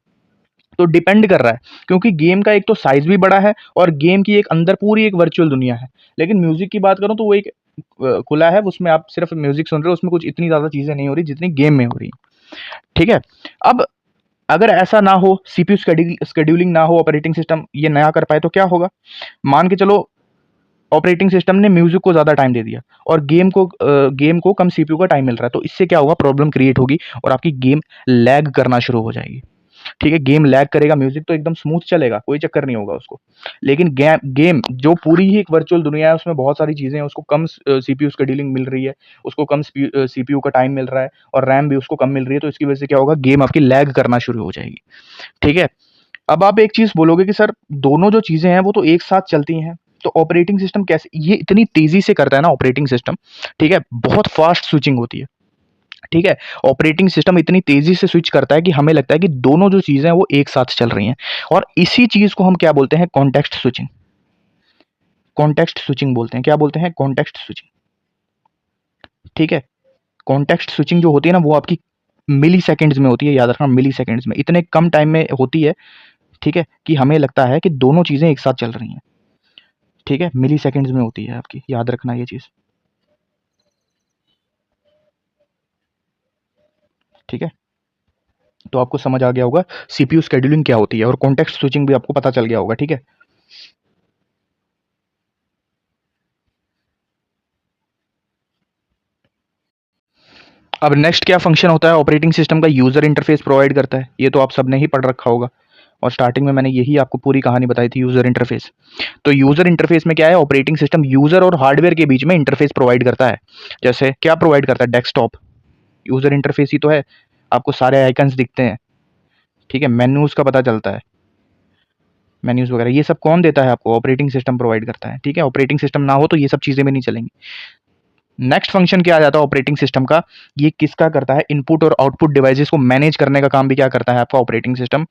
तो डिपेंड कर रहा है, क्योंकि गेम का एक तो साइज़ भी बड़ा है और गेम की एक अंदर पूरी एक वर्चुअल दुनिया है। लेकिन म्यूज़िक की बात करूँ तो वो एक खुला है, उसमें आप सिर्फ़ म्यूज़िक सुन रहे हो, उसमें कुछ इतनी ज़्यादा चीज़ें नहीं हो रही जितनी गेम में हो रही हैं। ठीक है? अब अगर ऐसा ना हो, सीपीयू शेड्यूलिंग ना हो, ऑपरेटिंग सिस्टम ये नया कर पाए तो क्या होगा? मान के चलो ऑपरेटिंग सिस्टम ने म्यूजिक को ज़्यादा टाइम दे दिया और गेम को कम सीपीयू का टाइम मिल रहा है, तो इससे क्या होगा? प्रॉब्लम क्रिएट होगी और आपकी गेम लैग करना शुरू हो जाएगी। ठीक है, गेम लैग करेगा, म्यूजिक तो एकदम स्मूथ चलेगा, कोई चक्कर नहीं होगा उसको। लेकिन गेम जो पूरी ही एक वर्चुअल दुनिया है, उसमें बहुत सारी चीज़ें हैं, उसको कम सीपीयू शेड्यूलिंग मिल रही है, उसको कम सीपीयू का टाइम मिल रहा है और रैम भी उसको कम मिल रही है, तो इसकी वजह से क्या होगा? गेम आपकी लैग करना शुरू हो जाएगी। ठीक है? अब आप एक चीज़ बोलोगे कि सर दोनों जो चीज़ें हैं वो तो एक साथ चलती हैं, तो ऑपरेटिंग सिस्टम कैसे ये इतनी तेज़ी से करता है ना ऑपरेटिंग सिस्टम, ठीक है? बहुत फास्ट स्विचिंग होती है, ठीक है? ऑपरेटिंग सिस्टम इतनी तेज़ी से स्विच करता है कि हमें लगता है कि दोनों जो चीज़ें हैं वो एक साथ चल रही हैं और इसी चीज़ को हम क्या बोलते हैं? Context switching. कॉन्टेक्स्ट स्विचिंग बोलते हैं, क्या बोलते हैं? कॉन्टेक्स्ट स्विचिंग, ठीक है? कॉन्टेक्स्ट स्विचिंग जो होती है ना वो आपकी मिली सेकंड्स में होती है, याद रखना मिली सेकंड्स में, इतने कम टाइम में होती है, ठीक है? कि हमें लगता है कि दोनों चीज़ें एक साथ चल रही हैं। ठीक है, मिली सेकंड्स में होती है आपकी, याद रखना ये चीज़। ठीक है, तो आपको समझ आ गया होगा सीपीयू शेड्यूलिंग क्या होती है और कॉन्टेक्स्ट स्विचिंग भी आपको पता चल गया होगा। ठीक है, अब नेक्स्ट क्या फंक्शन होता है ऑपरेटिंग सिस्टम का? यूज़र इंटरफेस प्रोवाइड करता है। ये तो आप सबने ही पढ़ रखा होगा और स्टार्टिंग में मैंने यही आपको पूरी कहानी बताई थी, यूज़र इंटरफेस। तो यूज़र इंटरफेस में क्या है? ऑपरेटिंग सिस्टम यूज़र और हार्डवेयर के बीच में इंटरफेस प्रोवाइड करता है। जैसे क्या प्रोवाइड करता है? डेस्कटॉप यूज़र इंटरफेस ही तो है, आपको सारे आइकन्स दिखते हैं। ठीक है, मेन्यूज़ का पता चलता है, मेन्यूज़ वगैरह ये सब कौन देता है आपको? ऑपरेटिंग सिस्टम प्रोवाइड करता है। ठीक है, ऑपरेटिंग सिस्टम ना हो तो ये सब चीज़ें भी नहीं चलेंगी। नेक्स्ट फंक्शन क्या आ जाता है ऑपरेटिंग सिस्टम का? ये किसका करता है? इनपुट और आउटपुट डिवाइसेस को मैनेज करने का काम भी क्या करता है आपका ऑपरेटिंग सिस्टम?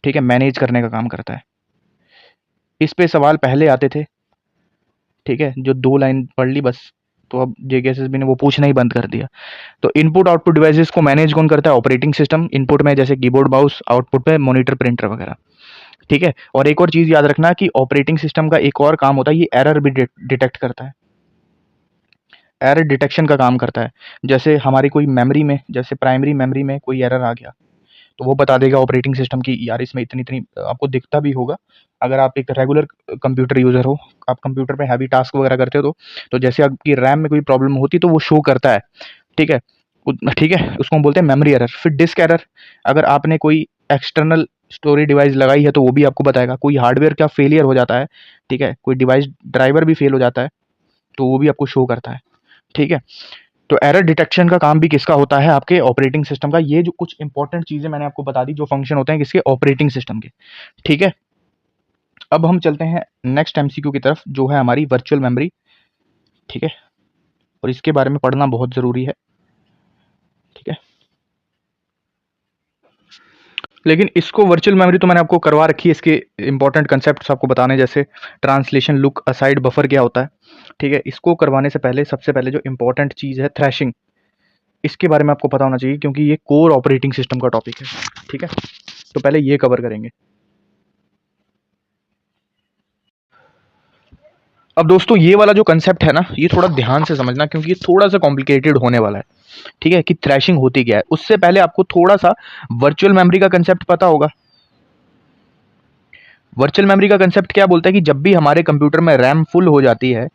ठीक है, मैनेज करने का काम करता है। इस पे सवाल पहले आते थे, ठीक है, जो 2 लाइन पढ़ ली बस, तो अब जेकेएसएसबी ने वो पूछना ही बंद कर दिया। तो इनपुट आउटपुट डिवाइसेस को मैनेज कौन करता है? Operating system. इनपुट में जैसे कीबोर्ड, माउस, आउटपुट पे मॉनिटर, प्रिंटर वगैरह। ठीक है, और एक और चीज़ याद रखना कि ऑपरेटिंग सिस्टम का एक और काम होता है, ये एरर भी डिटेक्ट करता है। एरर डिटेक्शन का काम करता है। जैसे हमारी कोई मेमोरी में, जैसे प्राइमरी मेमोरी में कोई एरर आ गया, तो वो बता देगा ऑपरेटिंग सिस्टम की यार इसमें इतनी-इतनी, आपको दिखता भी होगा। अगर आप एक रेगुलर कंप्यूटर यूज़र हो, आप कंप्यूटर पे हैवी टास्क वगैरह करते हो तो जैसे आपकी रैम में कोई प्रॉब्लम होती है तो वो शो करता है। ठीक है? ठीक है? उसको हम बोलते हैं मेमोरी एरर। फिर डिस्क एरर, अगर आपने कोई एक्सटर्नल स्टोरेज डिवाइस लगाई है तो वो भी आपको बताएगा। कोई हार्डवेयर का फेलियर हो जाता है, ठीक है? कोई डिवाइस ड्राइवर भी फेल हो जाता है, तो वो भी आपको शो करता है। ठीक है? तो एरर डिटेक्शन का काम भी किसका होता है? आपके ऑपरेटिंग सिस्टम का। ये जो कुछ इंपॉर्टेंट चीज़ें मैंने आपको बता दी, जो फंक्शन होते हैं किसके? ऑपरेटिंग सिस्टम के। ठीक है? अब हम चलते हैं नेक्स्ट एमसीक्यू की तरफ, जो है हमारी वर्चुअल मेमोरी। ठीक है? और इसके बारे में पढ़ना बहुत ज़रूरी है। ठीक है? लेकिन इसको वर्चुअल मेमोरी तो मैंने आपको करवा रखी है, इसके इंपॉर्टेंट कंसेप्ट्स आपको बताने, जैसे ट्रांसलेशन, लुक असाइड, बफर क्या होता है। ठीक है? इसको करवाने से पहले सबसे पहले जो इंपॉर्टेंट चीज़ है थ्रैशिंग, इसके बारे में आपको पता होना चाहिए, क्योंकि ये कोर ऑपरेटिंग सिस्टम का टॉपिक है। ठीक है? तो पहले ये कवर करेंगे। अब दोस्तों ये वाला जो कंसेप्ट है ना, ये थोड़ा ध्यान से समझना, क्योंकि ये थोड़ा सा कॉम्प्लिकेटेड होने वाला है। ठीक है, कि थ्रैशिंग होती क्या है। उससे पहले आपको थोड़ा सा वर्चुअल मेमोरी का कंसेप्ट पता होगा। वर्चुअल मेमोरी का कंसेप्ट क्या बोलता है कि जब भी हमारे कंप्यूटर में रैम फुल हो जाती है,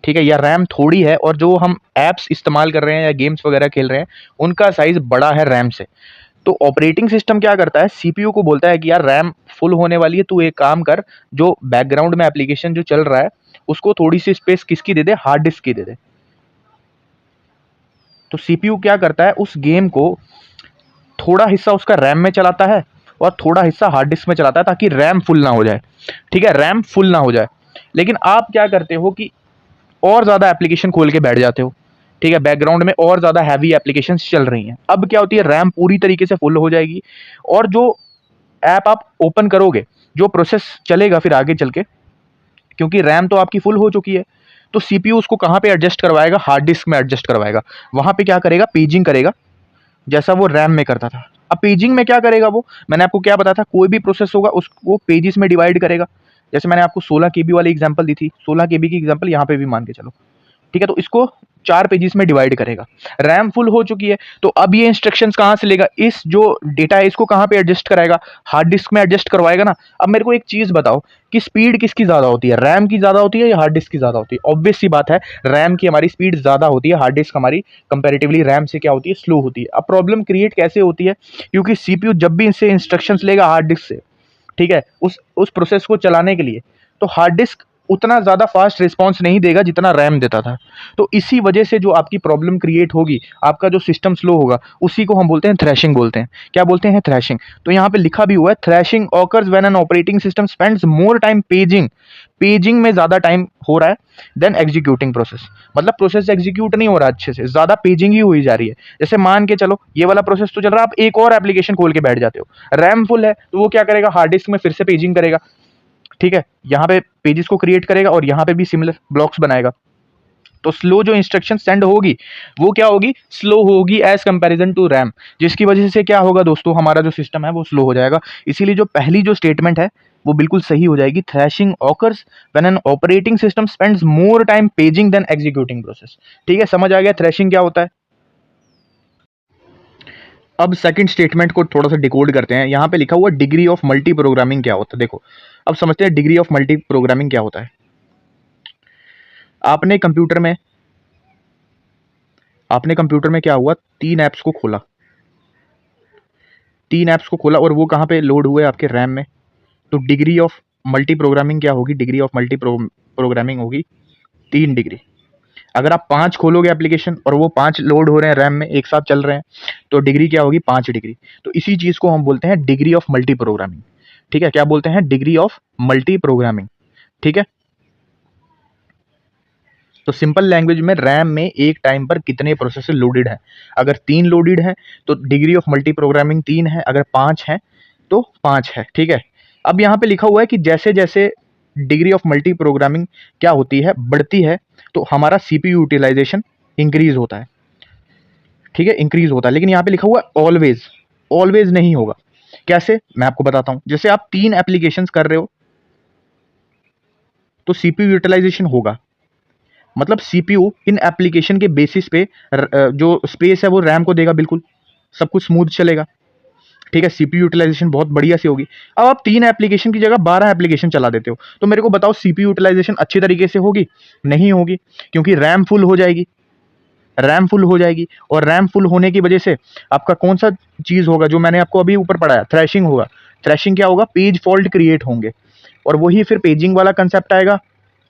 ठीक है, या रैम थोड़ी है और जो हम ऐप्स इस्तेमाल कर रहे हैं या गेम्स वगैरह खेल रहे हैं उनका साइज बड़ा है रैम से, तो ऑपरेटिंग सिस्टम क्या करता है? सीपीयू को बोलता है कि यार रैम फुल होने वाली है, तू एक काम कर, जो बैकग्राउंड में एप्लीकेशन जो चल रहा है उसको थोड़ी सी स्पेस किसकी दे दे? हार्ड डिस्क की दे दे। तो सीपीयू क्या करता है, उस गेम को थोड़ा हिस्सा उसका रैम में चलाता है और थोड़ा हिस्सा हार्ड डिस्क में चलाता है, ताकि रैम फुल ना हो जाए। ठीक है, रैम फुल ना हो जाए। लेकिन आप क्या करते हो कि और ज़्यादा एप्लीकेशन खोल के बैठ जाते हो। ठीक है, बैकग्राउंड में और ज़्यादा हैवी एप्लीकेशन चल रही हैं। अब क्या होती है, रैम पूरी तरीके से फुल हो जाएगी, और जो ऐप आप ओपन करोगे, जो प्रोसेस चलेगा फिर आगे चल के, क्योंकि रैम तो आपकी फुल हो चुकी है, तो सीपीयू उसको कहाँ पे एडजस्ट करवाएगा, हार्ड डिस्क में एडजस्ट करवाएगा। वहाँ पे क्या करेगा, पेजिंग करेगा, जैसा वो रैम में करता था। अब पेजिंग में क्या करेगा वो, मैंने आपको क्या बताया था, कोई भी प्रोसेस होगा उसको पेजेस में डिवाइड करेगा। जैसे मैंने आपको 16 केबी वाली एग्जांपल दी थी, 16 केबी की एग्जांपल यहाँ पे भी मान के चलो। ठीक है, तो इसको 4 पेजेस में डिवाइड करेगा। रैम फुल हो चुकी है, तो अब ये इंस्ट्रक्शंस कहाँ से लेगा, इस जो डेटा है इसको कहाँ पे एडजस्ट कराएगा, हार्ड डिस्क में एडजस्ट करवाएगा ना। अब मेरे को एक चीज़ बताओ कि स्पीड किसकी ज़्यादा होती है, रैम की ज़्यादा होती है या हार्ड डिस्क की ज़्यादा होती है? ऑब्वियस सी बात है, रैम की हमारी स्पीड ज़्यादा होती है, हार्ड डिस्क हमारी कंपेरेटिवली रैम से क्या होती है, स्लो होती है। अब प्रॉब्लम क्रिएट कैसे होती है, क्योंकि सीपीयू जब भी इनसे इंस्ट्रक्शंस लेगा हार्ड डिस्क से, ठीक है, उस प्रोसेस को चलाने के लिए, तो हार्ड डिस्क उतना ज़्यादा फास्ट रिस्पॉन्स नहीं देगा जितना रैम देता था। तो इसी वजह से जो आपकी प्रॉब्लम क्रिएट होगी, आपका जो सिस्टम स्लो होगा, उसी को हम बोलते हैं थ्रैशिंग बोलते हैं। क्या बोलते हैं, थ्रैशिंग। तो यहाँ पे लिखा भी हुआ है, thrashing occurs when an operating system spends more time paging, paging में ज़्यादा टाइम हो रहा है देन एग्जीक्यूटिंग प्रोसेस। मतलब प्रोसेस एग्जीक्यूट नहीं हो रहा अच्छे से, ज़्यादा पेजिंग ही हुई जा रही है। जैसे मान के चलो ये वाला प्रोसेस तो चल रहा है, आप एक और एप्लीकेशन खोल के बैठ जाते हो, रैम फुल है, तो वो क्या करेगा, हार्ड डिस्क में फिर से पेजिंग करेगा। ठीक है, यहाँ पे पेजेस को क्रिएट करेगा और यहाँ पे भी सिमिलर ब्लॉक्स बनाएगा। तो स्लो जो इंस्ट्रक्शन सेंड होगी वो क्या होगी, स्लो होगी एज कंपैरिजन टू रैम, जिसकी वजह से क्या होगा दोस्तों, हमारा जो सिस्टम है वो स्लो हो जाएगा। इसीलिए जो पहली जो स्टेटमेंट है वो बिल्कुल सही हो जाएगी, thrashing occurs when an operating system spends more time paging than executing process. ठीक है, समझ आ गया थ्रैशिंग क्या होता है। अब सेकंड स्टेटमेंट को थोड़ा सा डिकोड करते हैं। यहाँ पे लिखा हुआ डिग्री ऑफ मल्टी प्रोग्रामिंग क्या होता है, देखो अब समझते हैं डिग्री ऑफ मल्टी प्रोग्रामिंग क्या होता है। आपने कंप्यूटर में क्या हुआ, तीन ऐप्स को खोला, और वो कहाँ पे लोड हुए, आपके रैम में। तो डिग्री ऑफ मल्टी प्रोग्रामिंग क्या होगी, डिग्री ऑफ मल्टी प्रोग्रामिंग होगी 3 डिग्री। अगर आप 5 खोलोगे एप्लीकेशन और वो 5 लोड हो रहे हैं रैम में, एक साथ चल रहे हैं, तो डिग्री क्या होगी, 5 डिग्री। तो इसी चीज़ को हम बोलते हैं डिग्री ऑफ मल्टी प्रोग्रामिंग। ठीक है, क्या बोलते हैं, डिग्री ऑफ मल्टी प्रोग्रामिंग। ठीक है, तो सिंपल लैंग्वेज में रैम में एक टाइम पर कितने प्रोसेसर लोडेड हैं। अगर 3 लोडेड हैं तो डिग्री ऑफ मल्टी प्रोग्रामिंग 3 है, अगर 5 हैं तो 5 है। ठीक है, अब यहाँ पे लिखा हुआ है कि जैसे जैसे डिग्री ऑफ मल्टी प्रोग्रामिंग क्या होती है, बढ़ती है, तो हमारा सीपीयू यूटिलाइजेशन इंक्रीज होता है। ठीक है, इंक्रीज होता है, लेकिन यहाँ पे लिखा हुआ है ऑलवेज, ऑलवेज नहीं होगा। कैसे, मैं आपको बताता हूँ। जैसे आप 3 एप्लीकेशंस कर रहे हो तो सीपीयू यूटिलाइजेशन होगा, मतलब सीपीयू इन एप्लीकेशन के बेसिस पे जो स्पेस है वो रैम को देगा, बिल्कुल सब कुछ स्मूथ चलेगा। ठीक है, सीपीयू यूटिलाइजेशन बहुत बढ़िया से होगी। अब आप 3 एप्लीकेशन की जगह 12 एप्लीकेशन चला देते हो, तो मेरे को बताओ सीपीयू यूटिलाइजेशन अच्छी तरीके से होगी, नहीं होगी, क्योंकि रैम फुल हो जाएगी। रैम फुल हो जाएगी, और रैम फुल होने की वजह से आपका कौन सा चीज़ होगा, जो मैंने आपको अभी ऊपर पढ़ाया, थ्रैशिंग होगा। थ्रैशिंग क्या होगा, पेज फॉल्ट क्रिएट होंगे, और वही फिर पेजिंग वाला कंसेप्ट आएगा।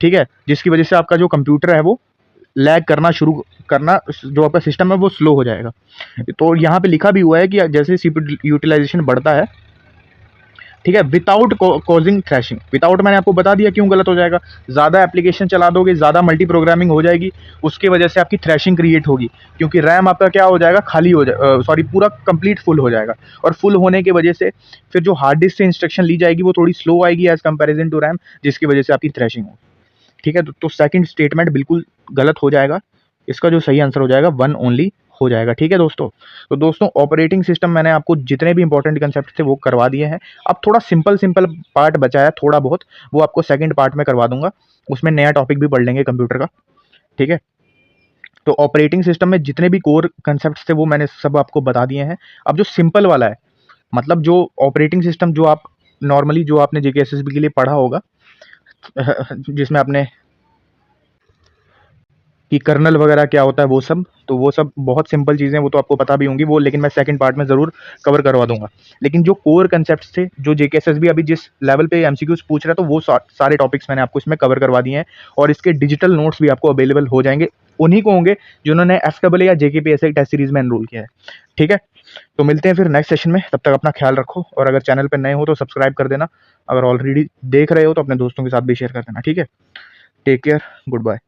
ठीक है, जिसकी वजह से आपका जो कंप्यूटर है वो लैग करना, जो आपका सिस्टम है वो स्लो हो जाएगा। तो यहाँ पे लिखा भी हुआ है कि जैसे सीपीयू यूटिलाइजेशन बढ़ता है, ठीक है, विदाउट कॉजिंग थ्रैशिंग। विदाउट मैंने आपको बता दिया क्यों गलत हो जाएगा, ज़्यादा एप्लीकेशन चला दोगे, ज़्यादा मल्टी प्रोग्रामिंग हो जाएगी, उसके वजह से आपकी थ्रैशिंग क्रिएट होगी, क्योंकि रैम आपका क्या हो जाएगा, खाली हो जाए, सॉरी पूरा कंप्लीट फुल हो जाएगा, और फुल होने की वजह से फिर जो हार्ड डिस्क से इंस्ट्रक्शन ली जाएगी वो थोड़ी स्लो आएगी एज कंपेरिजन टू रैम, जिसकी वजह से आपकी थ्रैशिंग होगी। ठीक है, तो सेकंड स्टेटमेंट बिल्कुल गलत हो जाएगा, इसका जो सही आंसर हो जाएगा 1 ओनली हो जाएगा। ठीक है दोस्तों, तो दोस्तों ऑपरेटिंग सिस्टम मैंने आपको जितने भी इंपॉर्टेंट कंसेप्ट थे वो करवा दिए हैं। अब थोड़ा सिंपल पार्ट बचा है थोड़ा बहुत, वो आपको सेकंड पार्ट में करवा दूंगा, उसमें नया टॉपिक भी पढ़ लेंगे कंप्यूटर का। ठीक है, तो ऑपरेटिंग सिस्टम में जितने भी कोर कंसेप्ट थे वो मैंने सब आपको बता दिए हैं। अब जो सिंपल वाला है, मतलब जो ऑपरेटिंग सिस्टम जो आप नॉर्मली जो आपने जेकेएसएसबी के लिए पढ़ा होगा, जिसमें आपने कि कर्नल वगैरह क्या होता है वो सब, तो वो सब बहुत सिंपल चीज़ें, वो तो आपको पता भी होंगी वो, लेकिन मैं सेकंड पार्ट में ज़रूर कवर करवा दूंगा। लेकिन जो कोर कंसेप्ट्स थे, जो जेकेएसएसबी अभी जिस लेवल पे एमसीक्यूज पूछ रहा है, तो वो सारे टॉपिक्स मैंने आपको इसमें कवर करवा दिए हैं, और इसके डिजिटल नोट्स भी आपको अवेलेबल हो जाएंगे उन्हीं को होंगे जिन्होंने FAA या JKPSC टेस्ट सीरीज में एनरोल किया है। ठीक है, तो मिलते हैं फिर नेक्स्ट सेशन में। तब तक अपना ख्याल रखो, और अगर चैनल पर नए हो तो सब्सक्राइब कर देना। अगर ऑलरेडी देख रहे हो तो अपने दोस्तों के साथ भी शेयर कर देना। ठीक है, टेक केयर, गुड बाय।